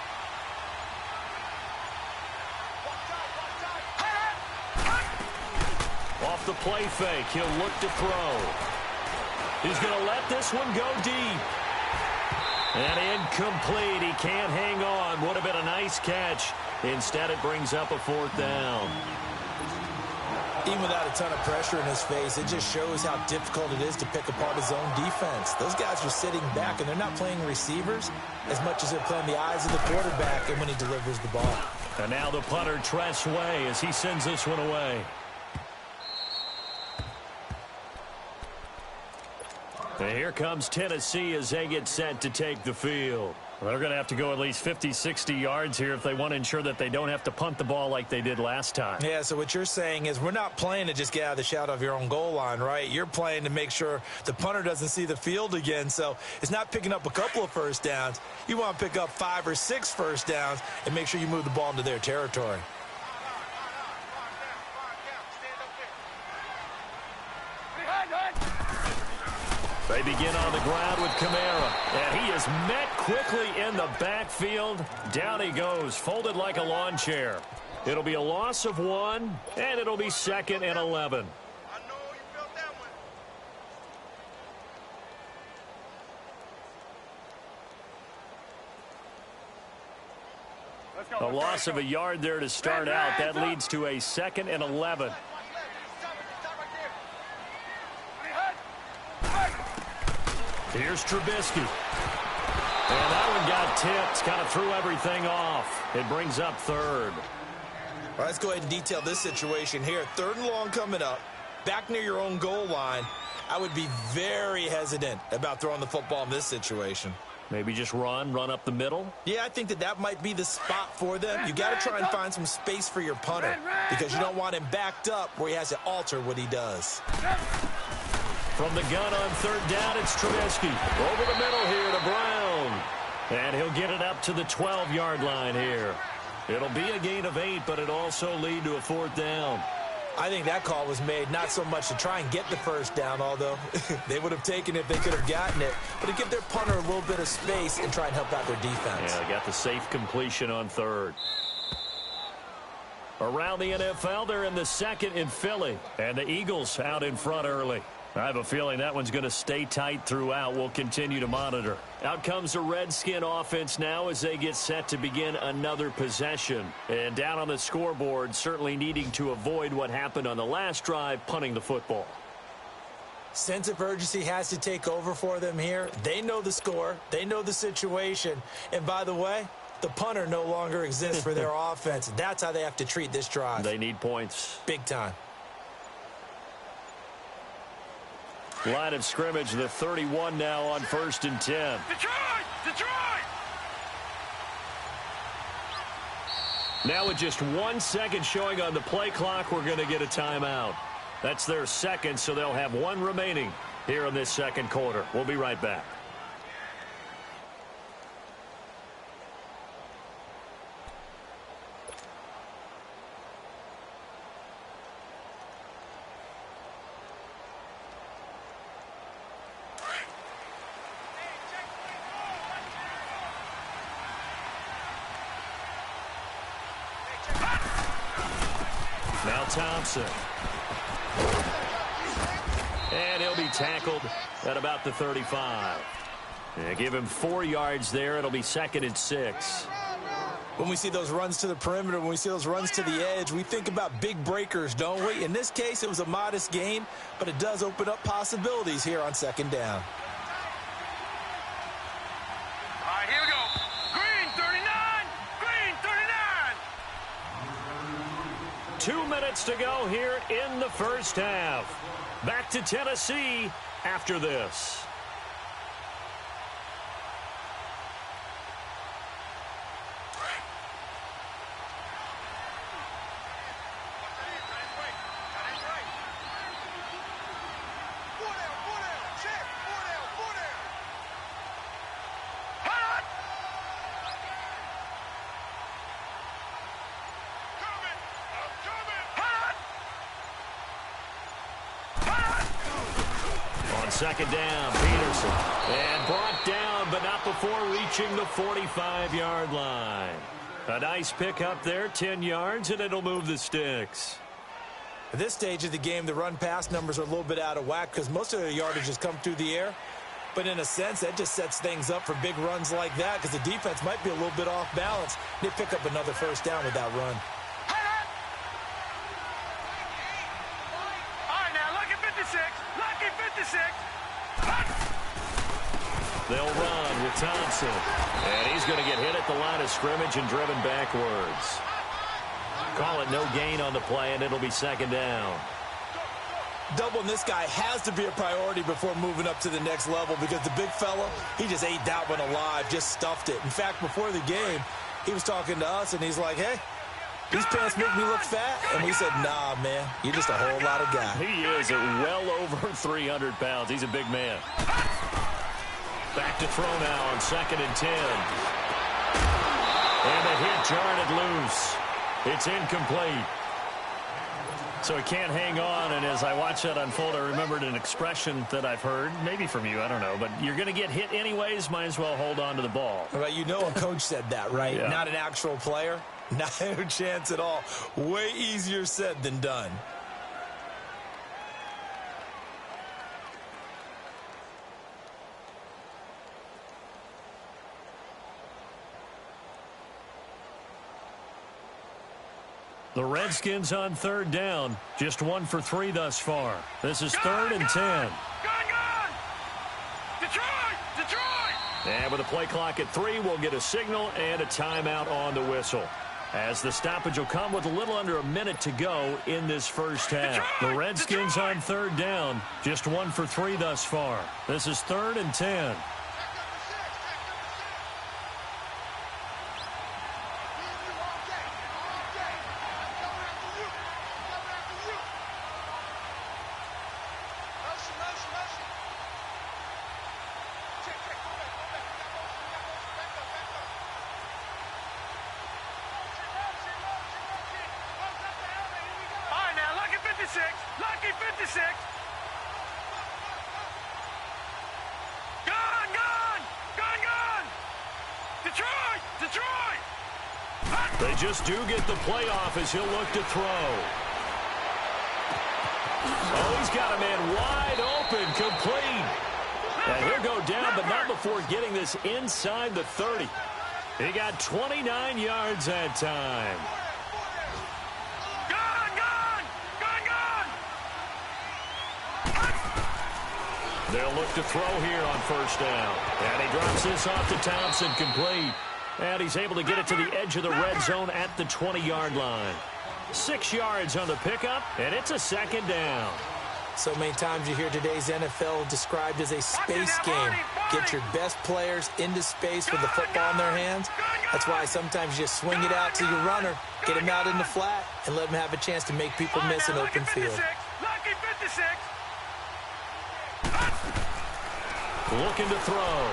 Off the play fake, he'll look to throw. He's going to let this one go deep. And incomplete. He can't hang on. Would have been a nice catch. Instead, it brings up a 4th down. Even without a ton of pressure in his face, it just shows how difficult it is to pick apart his own defense. Those guys are sitting back, and they're not playing receivers as much as they're playing the eyes of the quarterback and when he delivers the ball. And now the punter, Tress Way, as he sends this one away. And here comes Tennessee as they get set to take the field. Well, they're going to have to go at least 50, 60 yards here if they want to ensure that they don't have to punt the ball like they did last time. Yeah, so what you're saying is we're not playing to just get out of the shadow of your own goal line, right? You're playing to make sure the punter doesn't see the field again. So it's not picking up a couple of first downs. You want to pick up 5 or 6 first downs and make sure you move the ball into their territory. They begin on the ground with Kamara, and he is met quickly in the backfield. Down he goes, folded like a lawn chair. It'll be a loss of 1, and it'll be 2nd and 11. A loss of a yard there to start out. That leads to a 2nd and 11. Here's Trubisky. And that one got tipped. Kind of threw everything off. It brings up 3rd. All right, let's go ahead and detail this situation here. 3rd and long coming up. Back near your own goal line. I would be very hesitant about throwing the football in this situation. Maybe just run up the middle? Yeah, I think that might be the spot for them. You got to try and find some space for your punter because you don't want him backed up where he has to alter what he does. From the gun on 3rd down, it's Trubisky. Over the middle here to Brown. And he'll get it up to the 12-yard line here. It'll be a gain of 8, but it'll also lead to a 4th down. I think that call was made not so much to try and get the 1st down, although they would have taken it if they could have gotten it, but to give their punter a little bit of space and try and help out their defense. Yeah, they got the safe completion on 3rd. Around the NFL, they're in the 2nd in Philly, and the Eagles out in front early. I have a feeling that one's going to stay tight throughout. We'll continue to monitor. Out comes the Redskin offense now as they get set to begin another possession. And down on the scoreboard, certainly needing to avoid what happened on the last drive, punting the football. Sense of urgency has to take over for them here. They know the score. They know the situation. And by the way, the punter no longer exists for their offense. That's how they have to treat this drive. They need points. Big time. Line of scrimmage, the 31 now on 1st and 10. Detroit! Now with just 1 second showing on the play clock, we're going to get a timeout. That's their 2nd, so they'll have 1 remaining here in this 2nd quarter. We'll be right back. Now Thompson. And he'll be tackled at about the 35. Give him 4 yards there. It'll be 2nd and 6. When we see those runs to the perimeter, when we see those runs to the edge, we think about big breakers, don't we? In this case, it was a modest gain, but it does open up possibilities here on 2nd down. All right, here we go. Green 39! Green 39! 2 minutes to go here in the 1st half. Back to Tennessee after this. On 2nd down, Peterson. And brought down, but not before reaching the 45-yard line. A nice pickup there, 10 yards, and it'll move the sticks. At this stage of the game, the run-pass numbers are a little bit out of whack because most of their yardage has come through the air. But in a sense, that just sets things up for big runs like that because the defense might be a little bit off balance. They pick up another 1st down with that run. All right, now, lucky 56. Lucky 56. They'll run with Thompson. And he's going to get hit at the line of scrimmage and driven backwards. Call it no gain on the play, and it'll be 2nd down. Doubling this guy has to be a priority before moving up to the next level because the big fella, he just ate that one alive, just stuffed it. In fact, before the game, he was talking to us, and he's like, hey, these pants make me look fat? And we said, nah, man, you're just a whole lot of guy. He is at well over 300 pounds. He's a big man. Back to throw now on 2nd and 10. And the hit jarred it loose. It's incomplete. So he can't hang on, and as I watch that unfold, I remembered an expression that I've heard, maybe from you, I don't know, but you're going to get hit anyways, might as well hold on to the ball. Well, you know a coach said that, right? Yeah. Not an actual player. Not a chance at all. Way easier said than done. The Redskins on third down. Just 1 for 3 thus far. This is third and 10. Gone! Detroit! And with a play clock at 3, we'll get a signal and a timeout on the whistle. As the stoppage will come with a little under a minute to go in this first half. The Redskins on third down. Just 1 for 3 thus far. This is third and 10. Lucky 56. Gone. Detroit. They just do get the playoff as he'll look to throw. Oh, he's got a man wide open, complete. And he'll go down, but not before getting this inside the 30. He got 29 yards that time. They'll look to throw here on first down. And he drops this off to Thompson, complete. And he's able to get it to the edge of the red zone at the 20-yard line. 6 yards on the pickup, and it's a second down. So many times you hear today's NFL described as a space game. Get your best players into space with the football in their hands. That's why sometimes you just swing it out to your runner, get him out in the flat, and let him have a chance to make people miss an open field. Lucky 56. Looking to throw.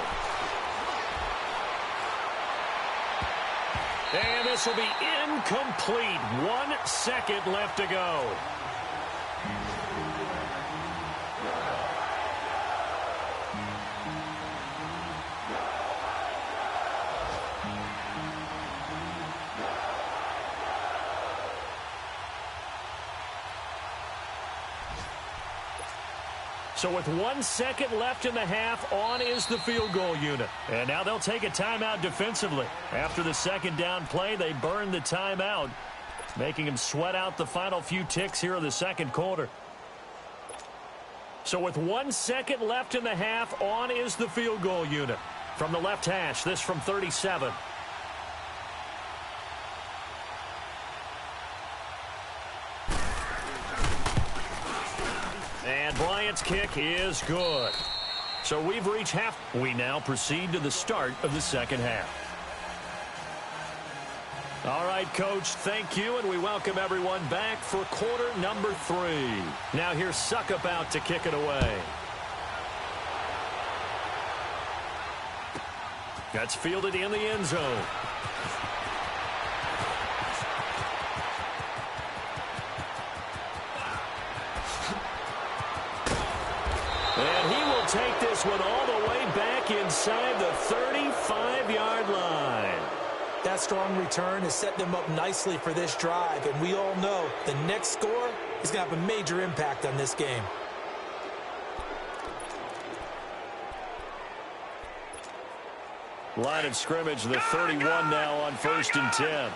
And this will be incomplete. 1 second left to go. So with 1 second left in the half, on is the field goal unit. And now they'll take a timeout defensively. After the second down play, they burn the timeout, making them sweat out the final few ticks here in the second quarter. So with 1 second left in the half, on is the field goal unit. From the left hash, this from 37. And Bryant's kick is good. So we've reached half. We now proceed to the start of the second half. All right, Coach, thank you, and we welcome everyone back for quarter number 3. Now here's Suckup out to kick it away. That's fielded in the end zone. And he will take this one all the way back inside the 35-yard line. That strong return has set them up nicely for this drive, and we all know the next score is going to have a major impact on this game. Line of scrimmage, the 31 now on 1st and 10.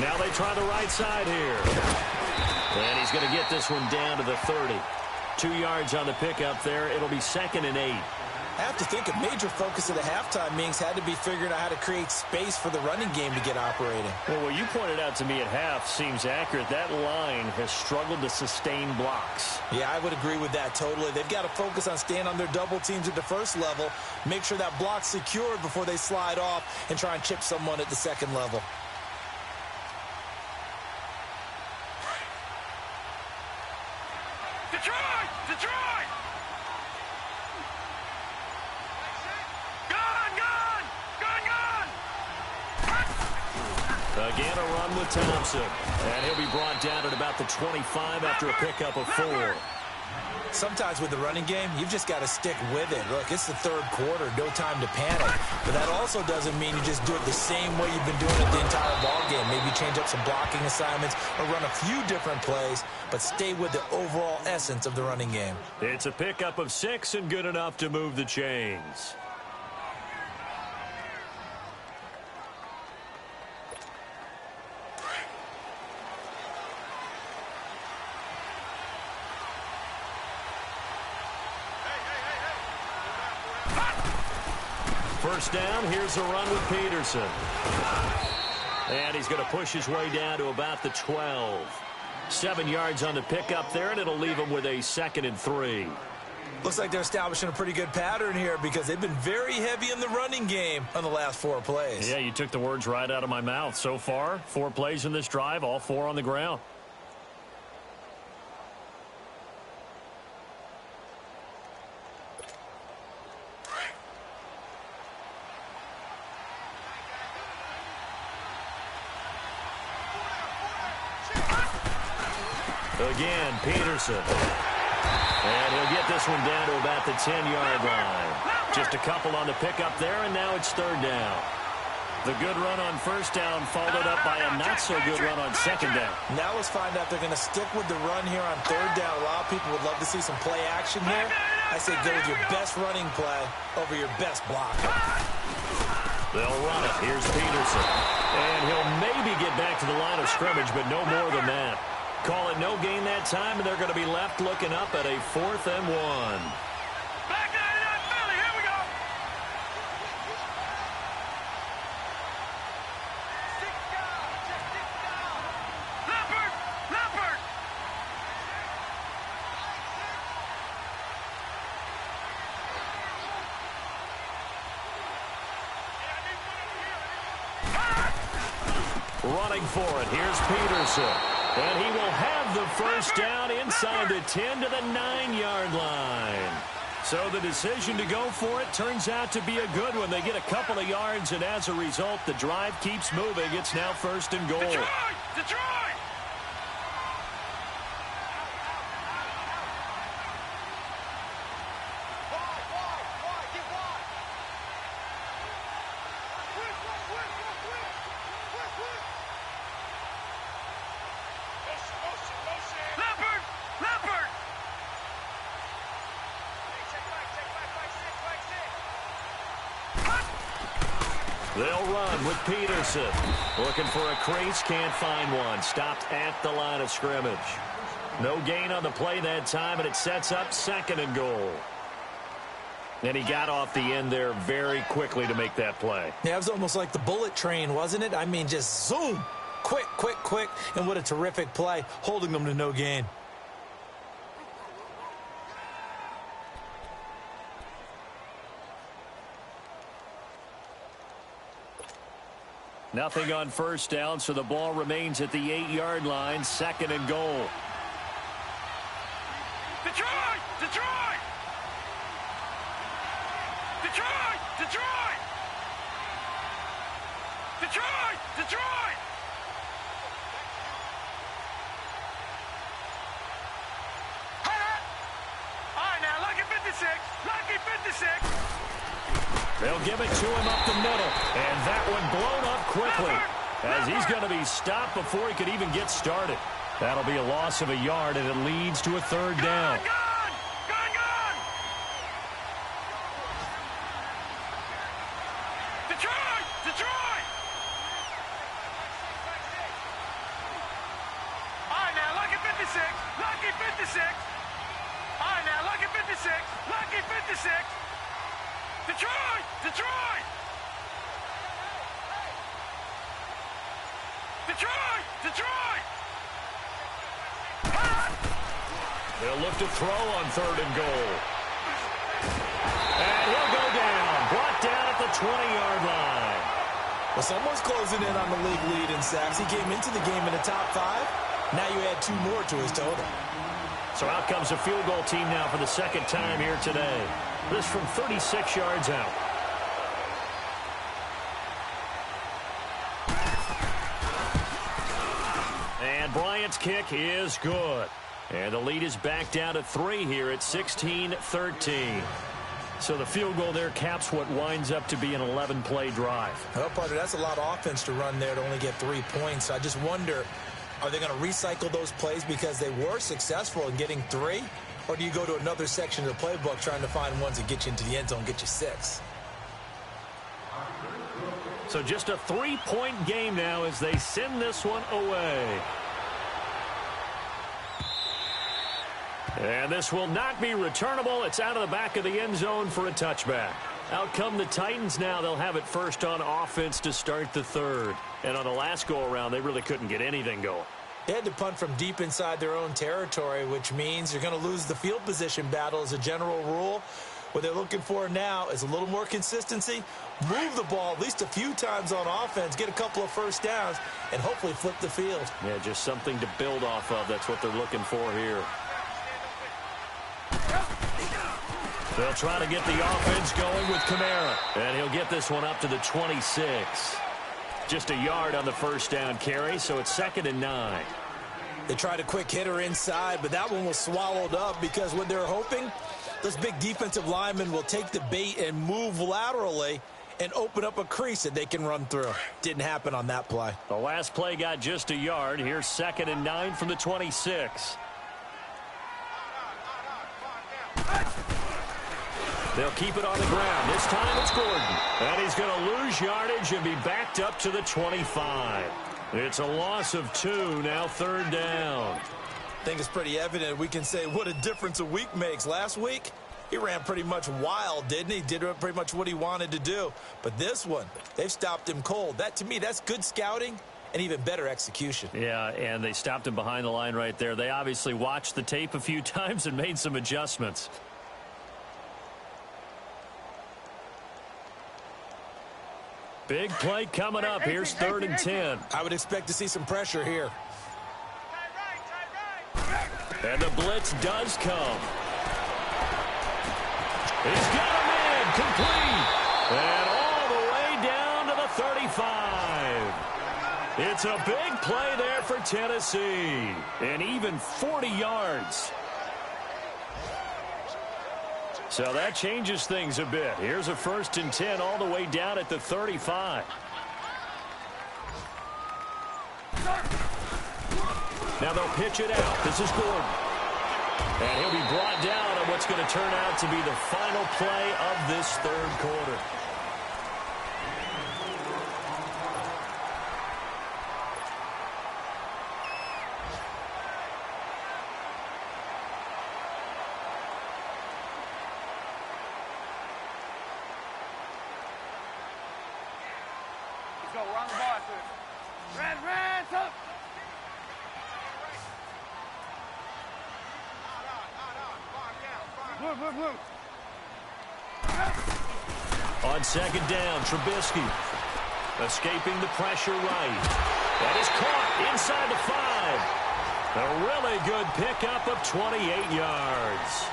Now they try the right side here. And he's going to get this one down to the 30. 2 yards on the pickup there. It'll be 2nd and 8. I have to think a major focus of the halftime meetings had to be figuring out how to create space for the running game to get operating. Well, what you pointed out to me at half seems accurate. That line has struggled to sustain blocks. Yeah, I would agree with that totally. They've got to focus on staying on their double teams at the first level, make sure that block's secured before they slide off and try and chip someone at the second level. Detroit! Gone! Again, a run with Thompson. And he'll be brought down at about the 25 after a pickup of 4. Sometimes with the running game, you've just got to stick with it. Look, it's the third quarter, no time to panic. But that also doesn't mean you just do it the same way you've been doing it the entire ballgame. Maybe change up some blocking assignments or run a few different plays, but stay with the overall essence of the running game. It's a pickup of 6 and good enough to move the chains. First down, here's a run with Peterson. And he's going to push his way down to about the 12. 7 yards on the pickup there, and it'll leave him with a 2nd and 3. Looks like they're establishing a pretty good pattern here because they've been very heavy in the running game on the last 4 plays. Yeah, you took the words right out of my mouth. So far, 4 plays in this drive, all 4 on the ground. Again, Peterson. And he'll get this one down to about the 10-yard line. Just a couple on the pickup there, and now it's 3rd down. The good run on 1st down followed up by a not-so-good run on 2nd down. Now let's find out if they're going to stick with the run here on 3rd down. A lot of people would love to see some play action here. I say go with your best running play over your best blocker. They'll run it. Here's Peterson. And he'll maybe get back to the line of scrimmage, but no more than that. Call it no gain that time, and they're going to be left looking up at a 4th and 1. Back 99 Philly, here we go. Leopard, Leopard. Running for it. Here's Peterson. And he will have the first down inside the 10 to the 9-yard line. So the decision to go for it turns out to be a good one. They get a couple of yards, and as a result, the drive keeps moving. It's now 1st and goal. Detroit! They'll run with Peterson. Looking for a crease, can't find one. Stopped at the line of scrimmage. No gain on the play that time, and it sets up 2nd and goal. And he got off the end there very quickly to make that play. Yeah, it was almost like the bullet train, wasn't it? I mean, just zoom. Quick, quick, quick. And what a terrific play, holding them to no gain. Nothing on 1st down, so the ball remains at the 8-yard line. 2nd and goal. Detroit! Detroit! Detroit! Detroit! Detroit! Detroit! All right, now, lucky 56. Lucky 56. They'll give it to him up the middle, and that one blown up quickly as he's going to be stopped before he could even get started. That'll be a loss of a yard, and it leads to a 3rd down. Detroit! Detroit! All right, now, lucky 56. Lucky 56. All right, now, lucky 56. Lucky 56. Detroit! Detroit! Detroit! Detroit! They'll look to throw on 3rd and goal. And he'll go down. Brought down at the 20-yard line. Well, someone's closing in on the league lead in sacks. He came into the game in the top 5. Now you add 2 more to his total. So out comes a field goal team now for the 2nd time here today. This from 36 yards out. And Bryant's kick is good. And the lead is back down to 3 here at 16-13. So the field goal there caps what winds up to be an 11-play drive. Well, partner, that's a lot of offense to run there to only get 3 points. I just wonder, are they going to recycle those plays because they were successful in getting 3? Or do you go to another section of the playbook trying to find ones that get you into the end zone, get you 6? So just a 3-point game now as they send this one away. And this will not be returnable. It's out of the back of the end zone for a touchback. Out come the Titans now. They'll have it first on offense to start the third. And on the last go-around, they really couldn't get anything going. They had to punt from deep inside their own territory, which means you're going to lose the field position battle as a general rule. What they're looking for now is a little more consistency, move the ball at least a few times on offense, get a couple of first downs, and hopefully flip the field. Yeah, just something to build off of. That's what they're looking for here. They'll try to get the offense going with Kamara. And he'll get this one up to the 26. Just a yard on the first down carry, so it's 2nd and 9. They tried a quick hitter inside, but that one was swallowed up because what they're hoping, those big defensive linemen will take the bait and move laterally and open up a crease that they can run through. Didn't happen on that play. The last play got just a yard. Here's 2nd and 9 from the 26. They'll keep it on the ground. This time it's Gordon. And he's going to lose yardage and be backed up to the 25. It's a loss of 2, now 3rd down. I think it's pretty evident we can say what a difference a week makes. Last week, he ran pretty much wild, didn't he? Did pretty much what he wanted to do. But this one, they've stopped him cold. That, to me, that's good scouting and even better execution. Yeah, and they stopped him behind the line right there. They obviously watched the tape a few times and made some adjustments. Big play coming up. Here's 3rd and 10. I would expect to see some pressure here. And the blitz does come. He's got him in. Complete. And all the way down to the 35. It's a big play there for Tennessee. And even 40 yards. So that changes things a bit. Here's a 1st and 10 all the way down at the 35. Now they'll pitch it out. This is Gordon. And he'll be brought down on what's going to turn out to be the final play of this 3rd quarter. On 2nd down, Trubisky escaping the pressure right. That is caught inside the 5. A really good pickup of 28 yards.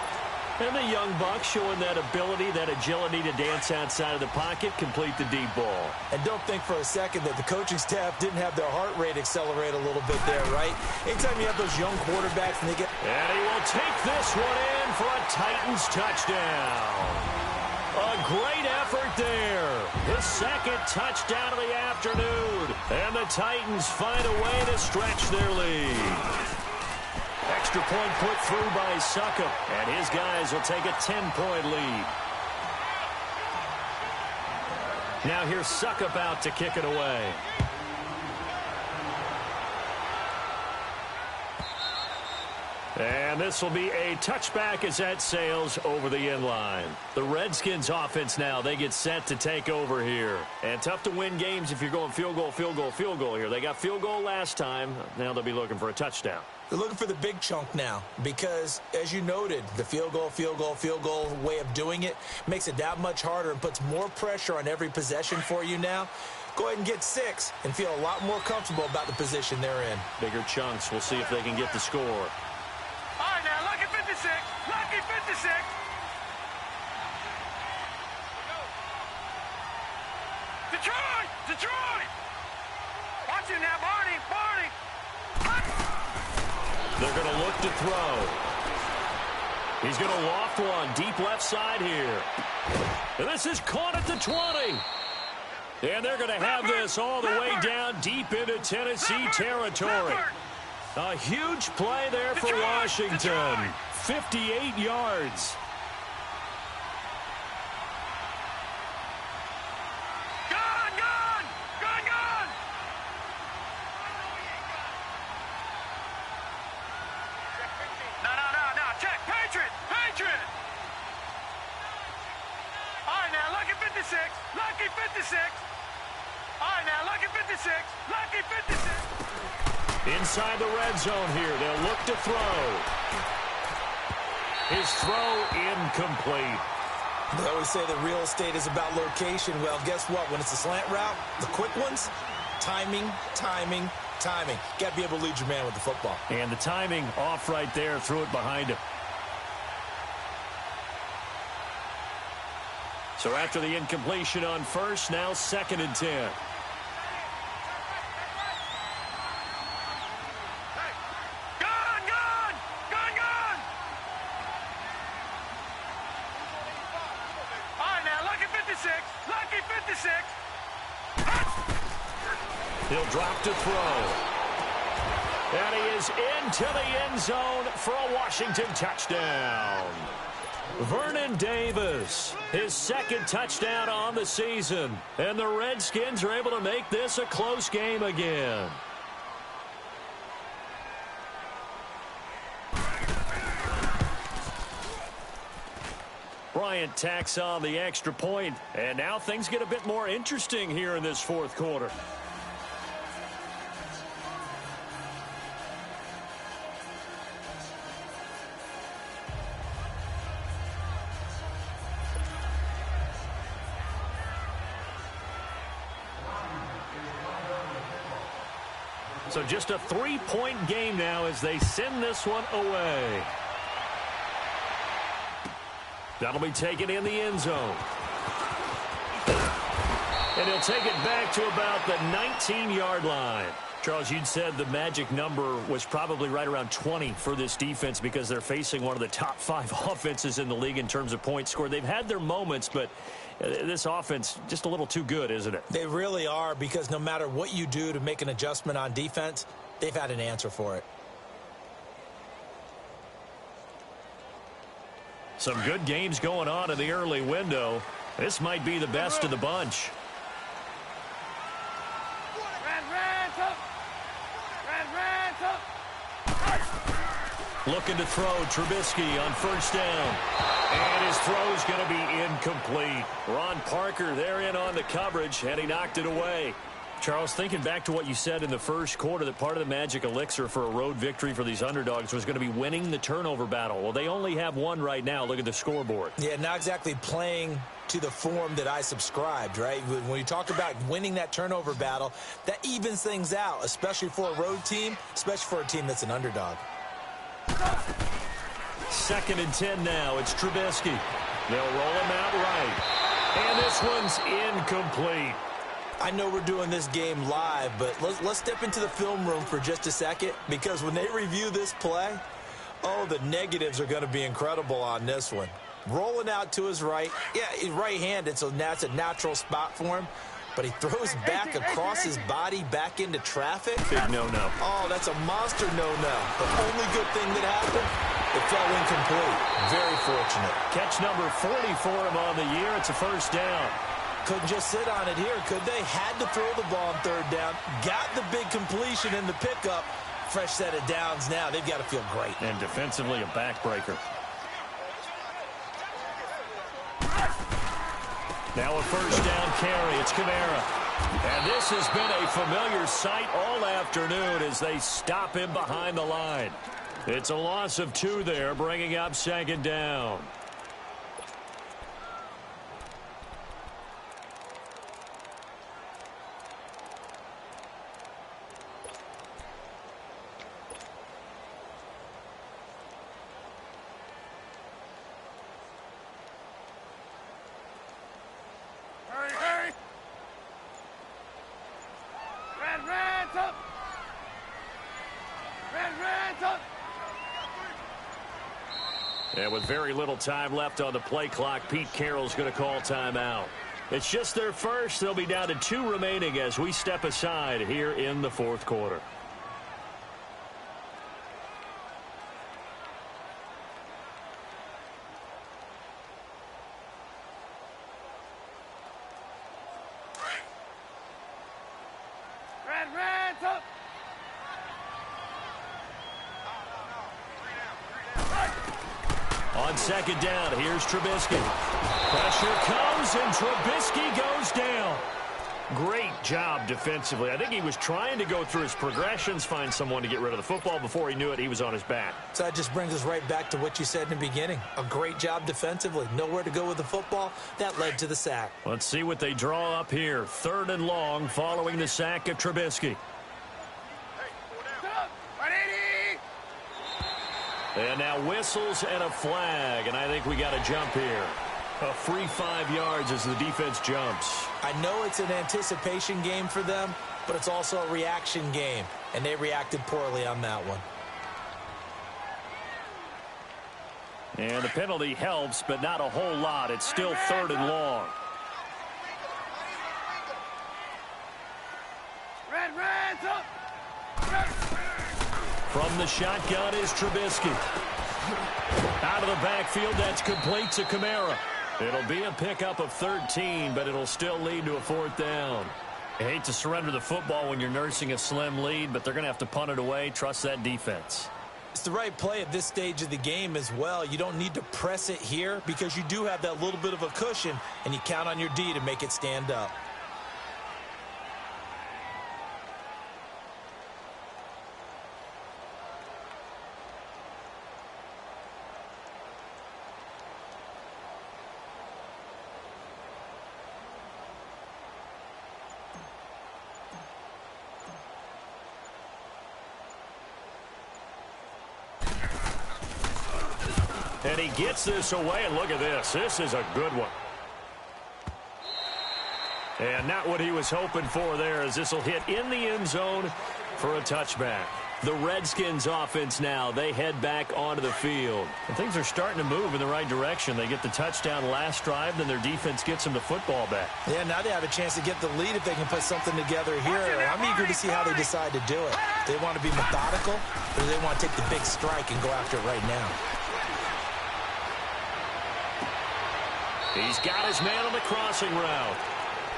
And the young buck showing that ability, that agility to dance outside of the pocket, complete the deep ball. And don't think for a second that the coaching staff didn't have their heart rate accelerate a little bit there, right? Anytime you have those young quarterbacks and they get... And he will take this one in for a Titans touchdown. A great effort there. His 2nd touchdown of the afternoon. And the Titans find a way to stretch their lead. Extra point put through by Succop. And his guys will take a 10-point lead. Now here's Succop out to kick it away. And this will be a touchback as that sails over the end line. The Redskins offense now, they get set to take over here. And tough to win games if you're going field goal, field goal, field goal here. They got field goal last time. Now they'll be looking for a touchdown. They're looking for the big chunk now because, as you noted, the field goal way of doing it makes it that much harder and puts more pressure on every possession for you now. Go ahead and get 6 and feel a lot more comfortable about the position they're in. Bigger chunks. We'll see if they can get the score. All right, now, lucky 56. Lucky 56. Detroit! Detroit! Watch it now, Barney! Barney! They're going to look to throw. He's going to loft one deep left side here. And this is caught at the 20. And they're going to have this all the way down deep into Tennessee territory. A huge play there for Washington. 58 yards. Lucky 56. All right, now, lucky 56. Lucky 56. Inside the red zone here. They'll look to throw. His throw incomplete. They always say the real estate is about location. Well, guess what? When it's a slant route, the quick ones, timing, timing, timing. Got to be able to lead your man with the football. And the timing off right there. Threw it behind him. So after the incompletion on first, now 2nd and 10. He'll drop to throw. And he is into the end zone for a Washington touchdown. Vernon Davis, his 2nd touchdown on the season. And the Redskins are able to make this a close game again. Bryant tacks on the extra point, and now things get a bit more interesting here in this 4th quarter. So just a 3-point game now as they send this one away. That'll be taken in the end zone. And he'll take it back to about the 19-yard line. Charles, you'd said the magic number was probably right around 20 for this defense because they're facing one of the top 5 offenses in the league in terms of points scored. They've had their moments, but this offense just a little too good, isn't it? They really are, because no matter what you do to make an adjustment on defense, they've had an answer for it. Some good games going on in the early window. This might be the best of the bunch. Looking to throw, Trubisky on first down. And his throw's going to be incomplete. Ron Parker there in on the coverage, and he knocked it away. Charles, thinking back to what you said in the first quarter, that part of the magic elixir for a road victory for these underdogs was going to be winning the turnover battle. Well, they only have one right now. Look at the scoreboard. Yeah, not exactly playing to the form that I subscribed, right? When you talk about winning that turnover battle, that evens things out, especially for a road team, especially for a team that's an underdog. 2nd and 10 now. It's Trubisky. They'll roll him out right. And this one's incomplete. I know we're doing this game live, but let's step into the film room for just a second, because when they review this play, oh, the negatives are going to be incredible on this one. Rolling out to his right. Yeah, he's right-handed, so that's a natural spot for him. But he throws back across his body back into traffic. Big no-no. Oh, that's a monster no-no. The only good thing that happened, it fell incomplete. Very fortunate. Catch number 40 for him on the year. It's a first down. Couldn't just sit on it here, could they? Had to throw the ball on 3rd down. Got the big completion in the pickup. Fresh set of downs now. They've got to feel great. And defensively, a backbreaker. Now a first down carry. It's Kamara. And this has been a familiar sight all afternoon as they stop him behind the line. It's a loss of 2 there, bringing up 2nd down. And with very little time left on the play clock, Pete Carroll's going to call timeout. It's just their first. They'll be down to 2 remaining as we step aside here in the fourth quarter. Reds up! On second down, here's Trubisky. Pressure comes, and Trubisky goes down. Great job defensively. I think he was trying to go through his progressions, find someone to get rid of the football. Before he knew it, he was on his back. So that just brings us right back to what you said in the beginning. A great job defensively. Nowhere to go with the football. That led to the sack. Let's see what they draw up here. 3rd and long following the sack of Trubisky. And now whistles and a flag, and I think we got a jump here. A free 5 yards as the defense jumps. I know it's an anticipation game for them, but it's also a reaction game, and they reacted poorly on that one. And the penalty helps, but not a whole lot. It's still 3rd and long. Reds up! From the shotgun is Trubisky. Out of the backfield, that's complete to Kamara. It'll be a pickup of 13, but it'll still lead to a 4th down. I hate to surrender the football when you're nursing a slim lead, but they're going to have to punt it away. Trust that defense. It's the right play at this stage of the game as well. You don't need to press it here because you do have that little bit of a cushion, and you count on your D to make it stand up. And he gets this away, and look at this. This is a good one. And not what he was hoping for there, as this will hit in the end zone for a touchback. The Redskins offense now, they head back onto the field. And things are starting to move in the right direction. They get the touchdown last drive, then their defense gets them the football back. Yeah, now they have a chance to get the lead if they can put something together here. I'm eager to see how they decide to do it. They want to be methodical, or do they want to take the big strike and go after it right now? He's got his man on the crossing route.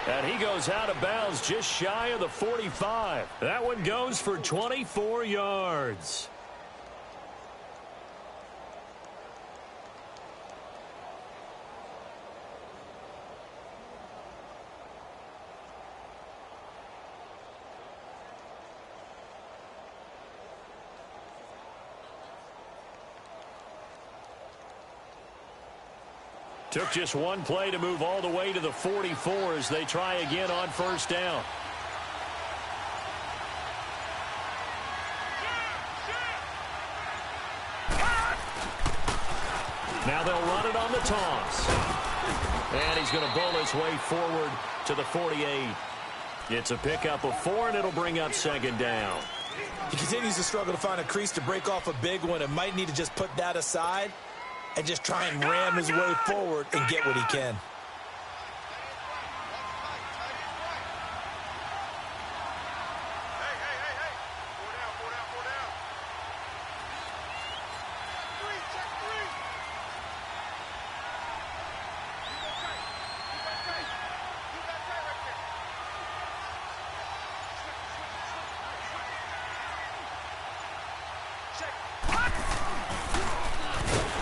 And he goes out of bounds just shy of the 45. That one goes for 24 yards. Took just one play to move all the way to the 44 as they try again on 1st down. Now they'll run it on the toss. And he's going to bowl his way forward to the 48. It's a pickup of 4, and it'll bring up 2nd down. He continues to struggle to find a crease to break off a big one and might need to just put that aside and just try and ram his way forward and get what he can.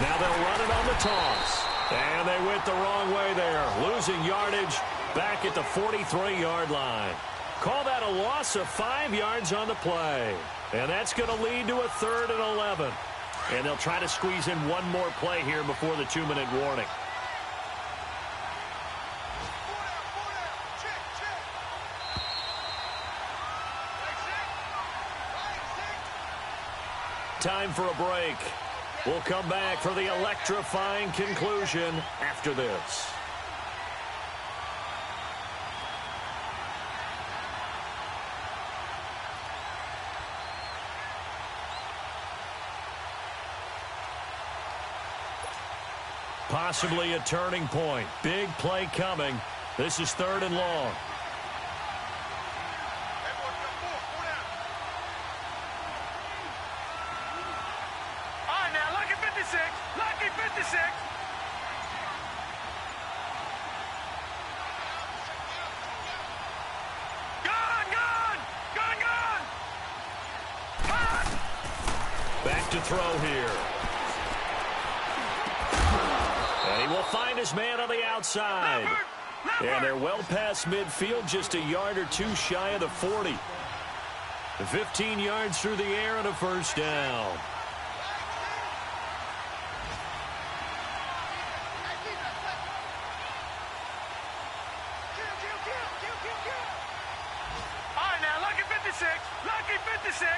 Now they'll run it on the toss. And they went the wrong way there. Losing yardage back at the 43-yard line. Call that a loss of 5 yards on the play. And that's going to lead to a 3rd and 11. And they'll try to squeeze in one more play here before the 2-minute warning. Time for a break. We'll come back for the electrifying conclusion after this. Possibly a turning point. Big play coming. This is 3rd and long. All right, now, lucky 56. Lucky 56. Back to throw here. And he will find his man on the outside. And they're well past midfield, just a yard or two shy of the 40. 15 yards through the air and a first down. All right, now, lucky 56. Lucky 56.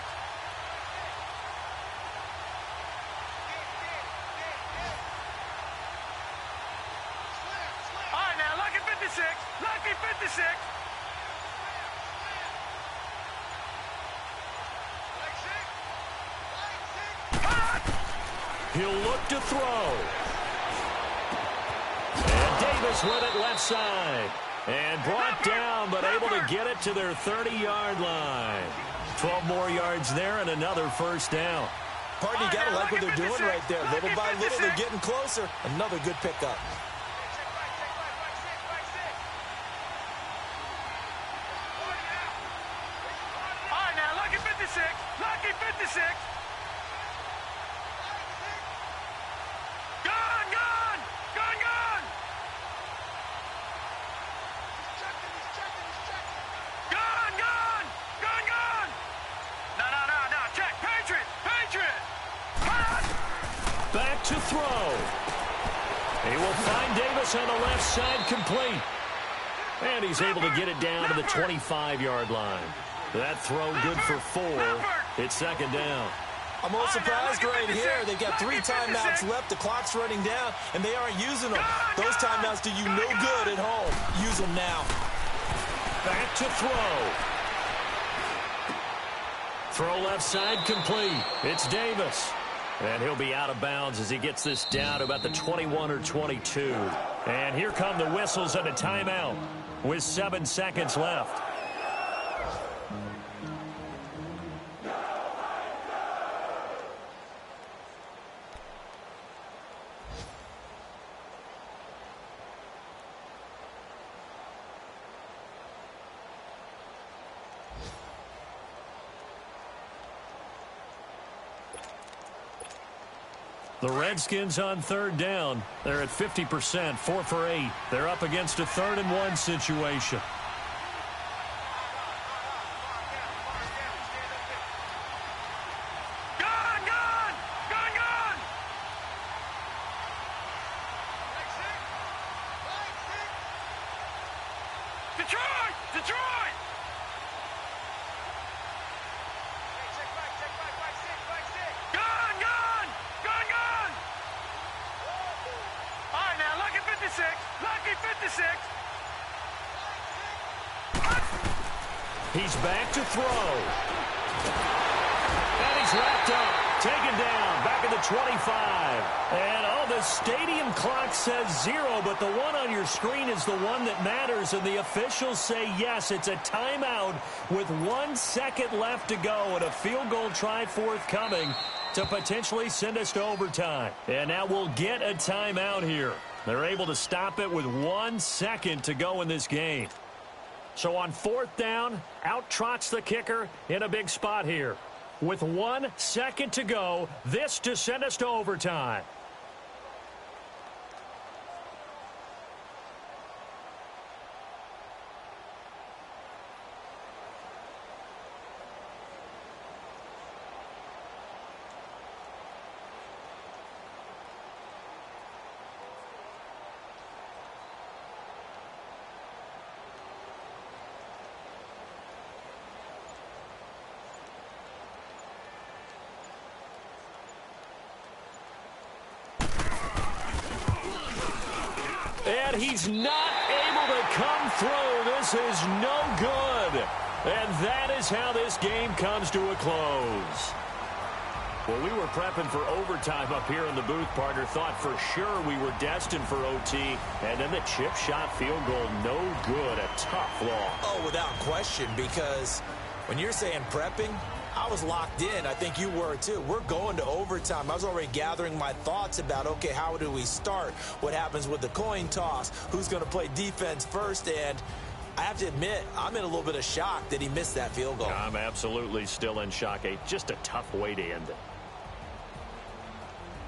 Lucky 56. He'll look to throw. And Davis with it left side. And brought down, but able to get it to their 30-yard line. 12 more yards there and another first down. Partner, you got to like what they're doing right there. Little by little, they're getting closer. Another good pickup. Lucky 56. Gone, gone, gone, gone. Gone, gone, gone, gone. No. Check. Patriot. Back to throw. He will find Davis on the left side complete. And he's able to get it down to the 25-yard line. That throw good for 4. It's 2nd down. I'm a little surprised right here. They've got 3 timeouts left. The clock's running down, and they aren't using them. Those timeouts do you no good at home. Use them now. Back to throw. Throw left side complete. It's Davis. And he'll be out of bounds as he gets this down to about the 21 or 22. And here come the whistles and a timeout with 7 seconds left. The Redskins on 3rd down. They're at 50%, 4 for 8. They're up against a 3rd and 1 situation. Detroit! Lucky 56. He's back to throw. And he's wrapped up. Taken down. Back at the 25. And, the stadium clock says 0, but the one on your screen is the one that matters. And the officials say, yes, it's a timeout with 1 second left to go and a field goal try forthcoming to potentially send us to overtime. And now we'll get a timeout here. They're able to stop it with 1 second to go in this game. So on 4th down, out trots the kicker in a big spot here. With 1 second to go, this to send us to overtime. And he's not able to come through. This is no good. And that is how this game comes to a close. Well, we were prepping for overtime up here in the booth, partner. Thought for sure we were destined for OT. And then the chip shot field goal, no good. A tough loss. Oh, without question, because when you're saying prepping, I was locked in. I think you were too. We're going to overtime. I was already gathering my thoughts about, okay, how do we start? What happens with the coin toss? Who's going to play defense first? And I have to admit, I'm in a little bit of shock that he missed that field goal. I'm absolutely still in shock. Just a tough way to end it.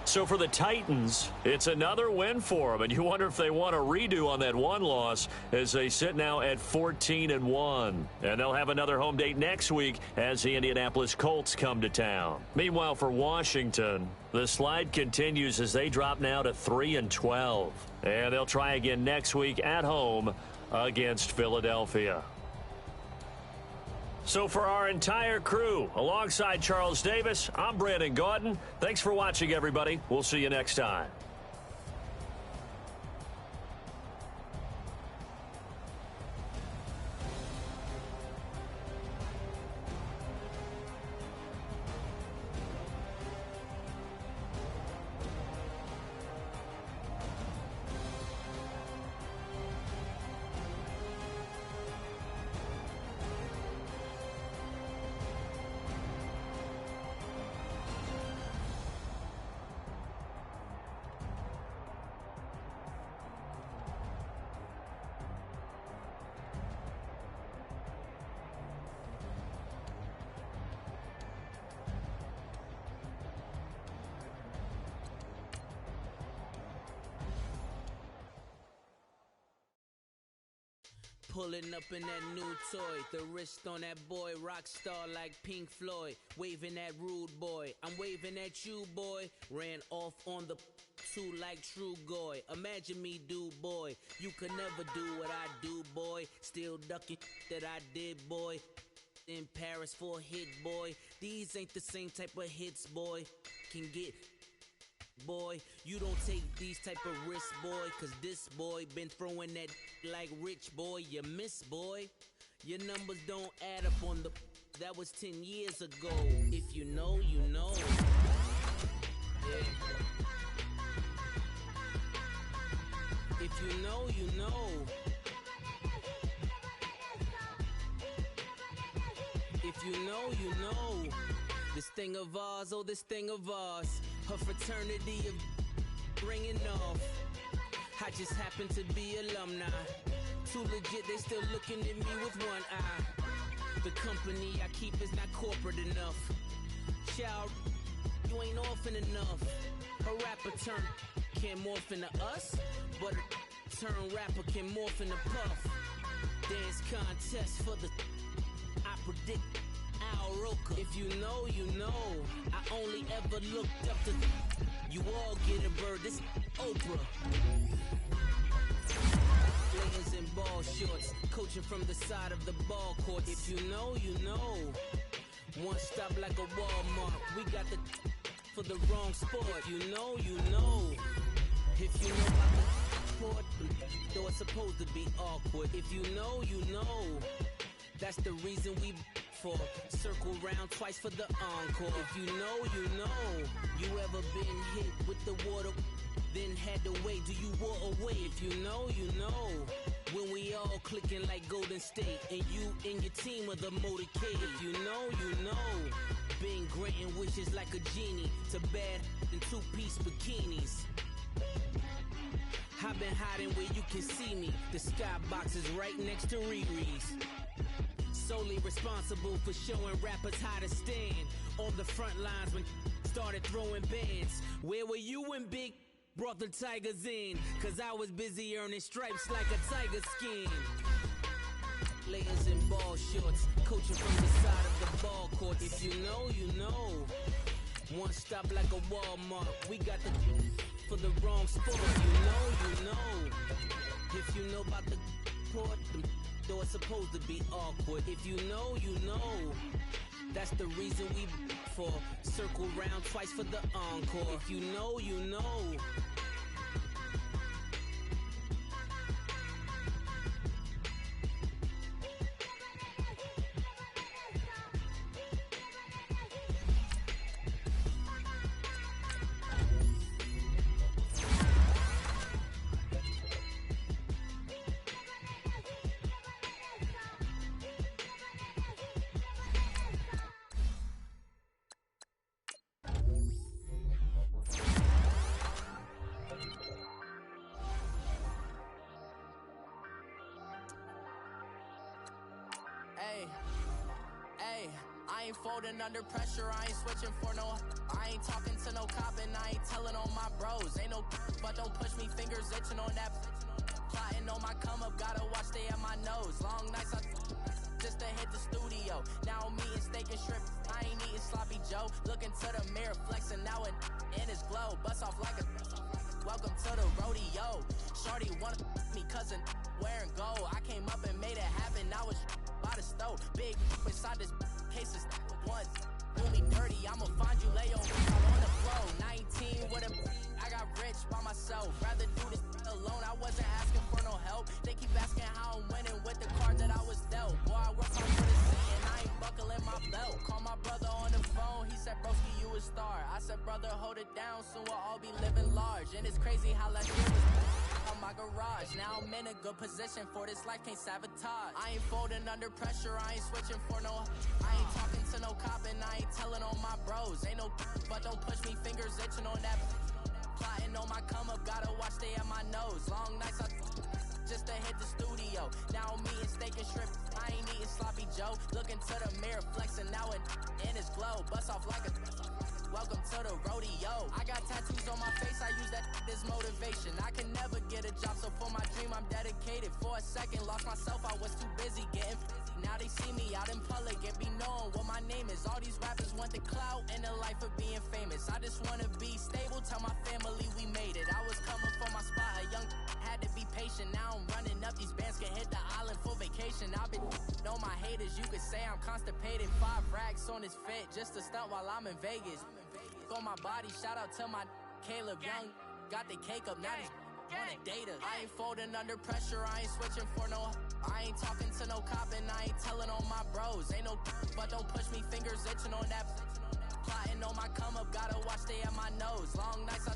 So for the Titans, it's another win for them, and you wonder if they want a redo on that one loss as they sit now at 14-1. And they'll have another home date next week as the Indianapolis Colts come to town. Meanwhile, for Washington, the slide continues as they drop now to 3-12. And they'll try again next week at home against Philadelphia. So for our entire crew, alongside Charles Davis, I'm Brandon Gaudin. Thanks for watching, everybody. We'll see you next time. Pulling up in that new toy, the wrist on that boy, rock star like Pink Floyd, waving at rude boy, I'm waving at you boy, ran off on the two like true goy, imagine me do boy, you could never do what I do boy, still ducking that I did boy, in Paris for a hit boy, these ain't the same type of hits boy, can get boy, you don't take these type of risks, boy, cause this boy been throwing that like rich boy, you miss boy, your numbers don't add up on the, that was 10 years ago, if you know, you know, yeah. If you know, you know, if you know, you know, this thing of ours, oh this thing of ours, her fraternity of ringing off. I just happen to be alumni. Too legit, they still looking at me with one eye. The company I keep is not corporate enough. Child, you ain't orphan enough. A rapper turn can't morph into us, but a turn rapper can morph into Puff. Dance contest for the, I predict Al Roker. If you know, you know. I only ever looked up to, you all get a bird, this Oprah. Players in ball shorts, coaching from the side of the ball court. If you know, you know. One stop like a Walmart. We got the for the wrong sport. You know, you know. If you know about the sport, though it's supposed to be awkward. If you know, you know. That's the reason we for circle round twice for the encore. If you know, you know. You ever been hit with the water? Then had to wait, do you walk away? If you know, you know. When we all clicking like Golden State, and you and your team are the motorcade. If you know, you know. Been granting wishes like a genie to bad in two-piece bikinis. I've been hiding where you can see me. The skybox is right next to Riri's. Solely responsible for showing rappers how to stand on the front lines when started throwing bands. Where were you when Big brought the Tigers in? Cause I was busy earning stripes like a tiger skin. Players in ball shorts, coaching from the side of the ball court. If you know, you know. One stop like a Walmart. We got the for the wrong sport. You know, you know. If you know about the port, though it's supposed to be awkward. If you know, you know. That's the reason we for circle round twice for the encore. If you know, you know. I ain't folding under pressure, I ain't switching for no. I ain't talking to no cop and I ain't telling on my bros. Ain't no but don't push me, fingers itching on that. Plotting on my come up, gotta watch stay at my nose. Long nights I just to hit the studio. Now I'm eating steak and shrimp, I ain't eating sloppy Joe. Looking to the mirror, flexing now and in his glow. Bust off like a welcome to the rodeo. Shorty wanna me cousin wearing gold. I came up and made it happen, now it's by the stove. Big inside this cases once. Do me dirty, I'ma find you, lay on the floor. 19 with a I got rich by myself. Rather do this alone, I wasn't asking for no help. They keep asking how I'm winning with the card that I was dealt. Boy, I work hard for this thing and I ain't buckling my belt. Call my brother on the phone, he said, broski, you a star. I said, brother, hold it down, soon we'll all be living large. And it's crazy how last year was on my garage. Now I'm in a good position for this life, can't sabotage. I ain't folding under pressure, I ain't switching for no. I ain't talking to no cop and I ain't telling on my bros. Ain't no but don't push me, fingers itching on that. Plotting on my come up, gotta watch stay at my nose. Long nights I just to hit the studio. Now I'm eating steak and shrimp, I ain't eating sloppy Joe. Looking to the mirror, flexing now and in his glow. Bust off like a welcome to the rodeo. I got tattoos on my face, I use that as motivation. I can never get a job, so for my dream I'm dedicated. For a second, lost myself, I was too busy getting now they see me out in public and be known what my name is. All these rappers want the clout and the life of being famous. I just wanna be stable, tell my family we made it. I was coming for my spot, a young had to be patient. Now I'm running up, these bands can hit the island for vacation. I've been on my haters, you could say I'm constipated. 5 racks on his fit, just to stunt while I'm in Vegas. For my body, shout out to my Caleb Young. Got the cake up, now these wanna date us. I ain't folding under pressure, I ain't switching for no. I ain't talking to no cop and I ain't telling on my bros. Ain't no but don't push me, fingers itching on that. Plotting on my come up, gotta watch stay at my nose. Long nights I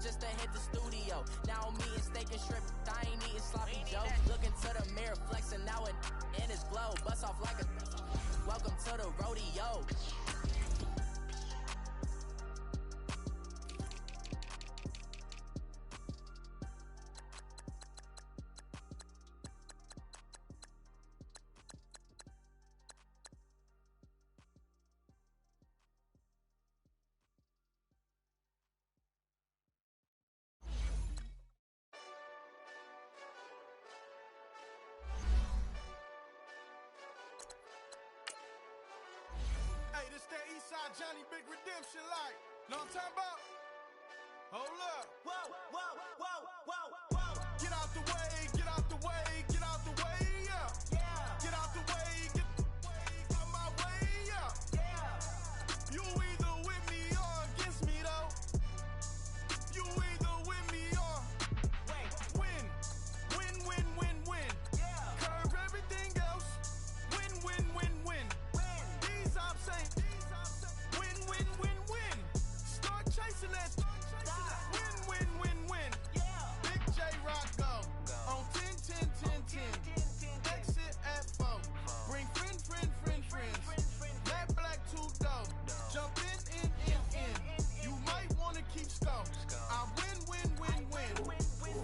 just to hit the studio. Now I'm eating steak and shrimp, I ain't eating sloppy Joe. Looking to the mirror, flexing now and in his glow. Bust off like a welcome to the rodeo. Hey, this that Eastside Johnny Big Redemption like. Know what I'm talking about? Hold up. Whoa, whoa, whoa, whoa, whoa. Get out the way, get out the way, get out the way, yeah. Yeah. Get out the way, get out my way, yeah. Yeah. You either with me or against me though. You either with me or win. Win, win, win, win. Yeah. Curve everything else. Win, win, win, win. These I'm saying. Win, win, win, win. Start chasing that. Win, win, win, win. Yeah. Big J Rock go. On 10, 10, 10, 10. Exit at 4. Bring friends. Matt Black 2 dope. Jump in. You might wanna keep score. I win.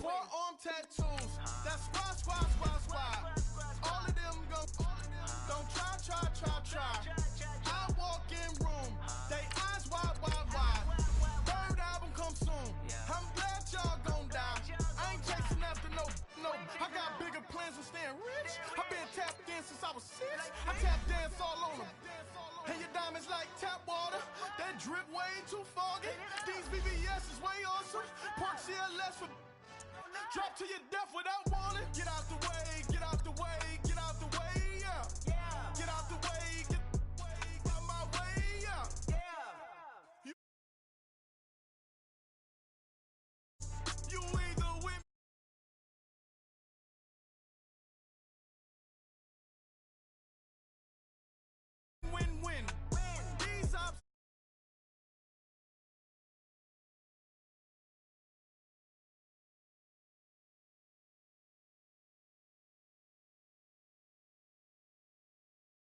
Forearm tattoos. That's squad. All of them go. Don't try. I walk in room. They eyes wide. Third album come soon. I'm glad y'all gon' die. I ain't chasing after no. I got bigger plans than staying rich. I been tapped in since I was 6. I tap dance all on them. And your diamonds like tap water. That drip way too foggy. These BBS is way awesome. Park CLS for drop to your death without warning. Get out the way.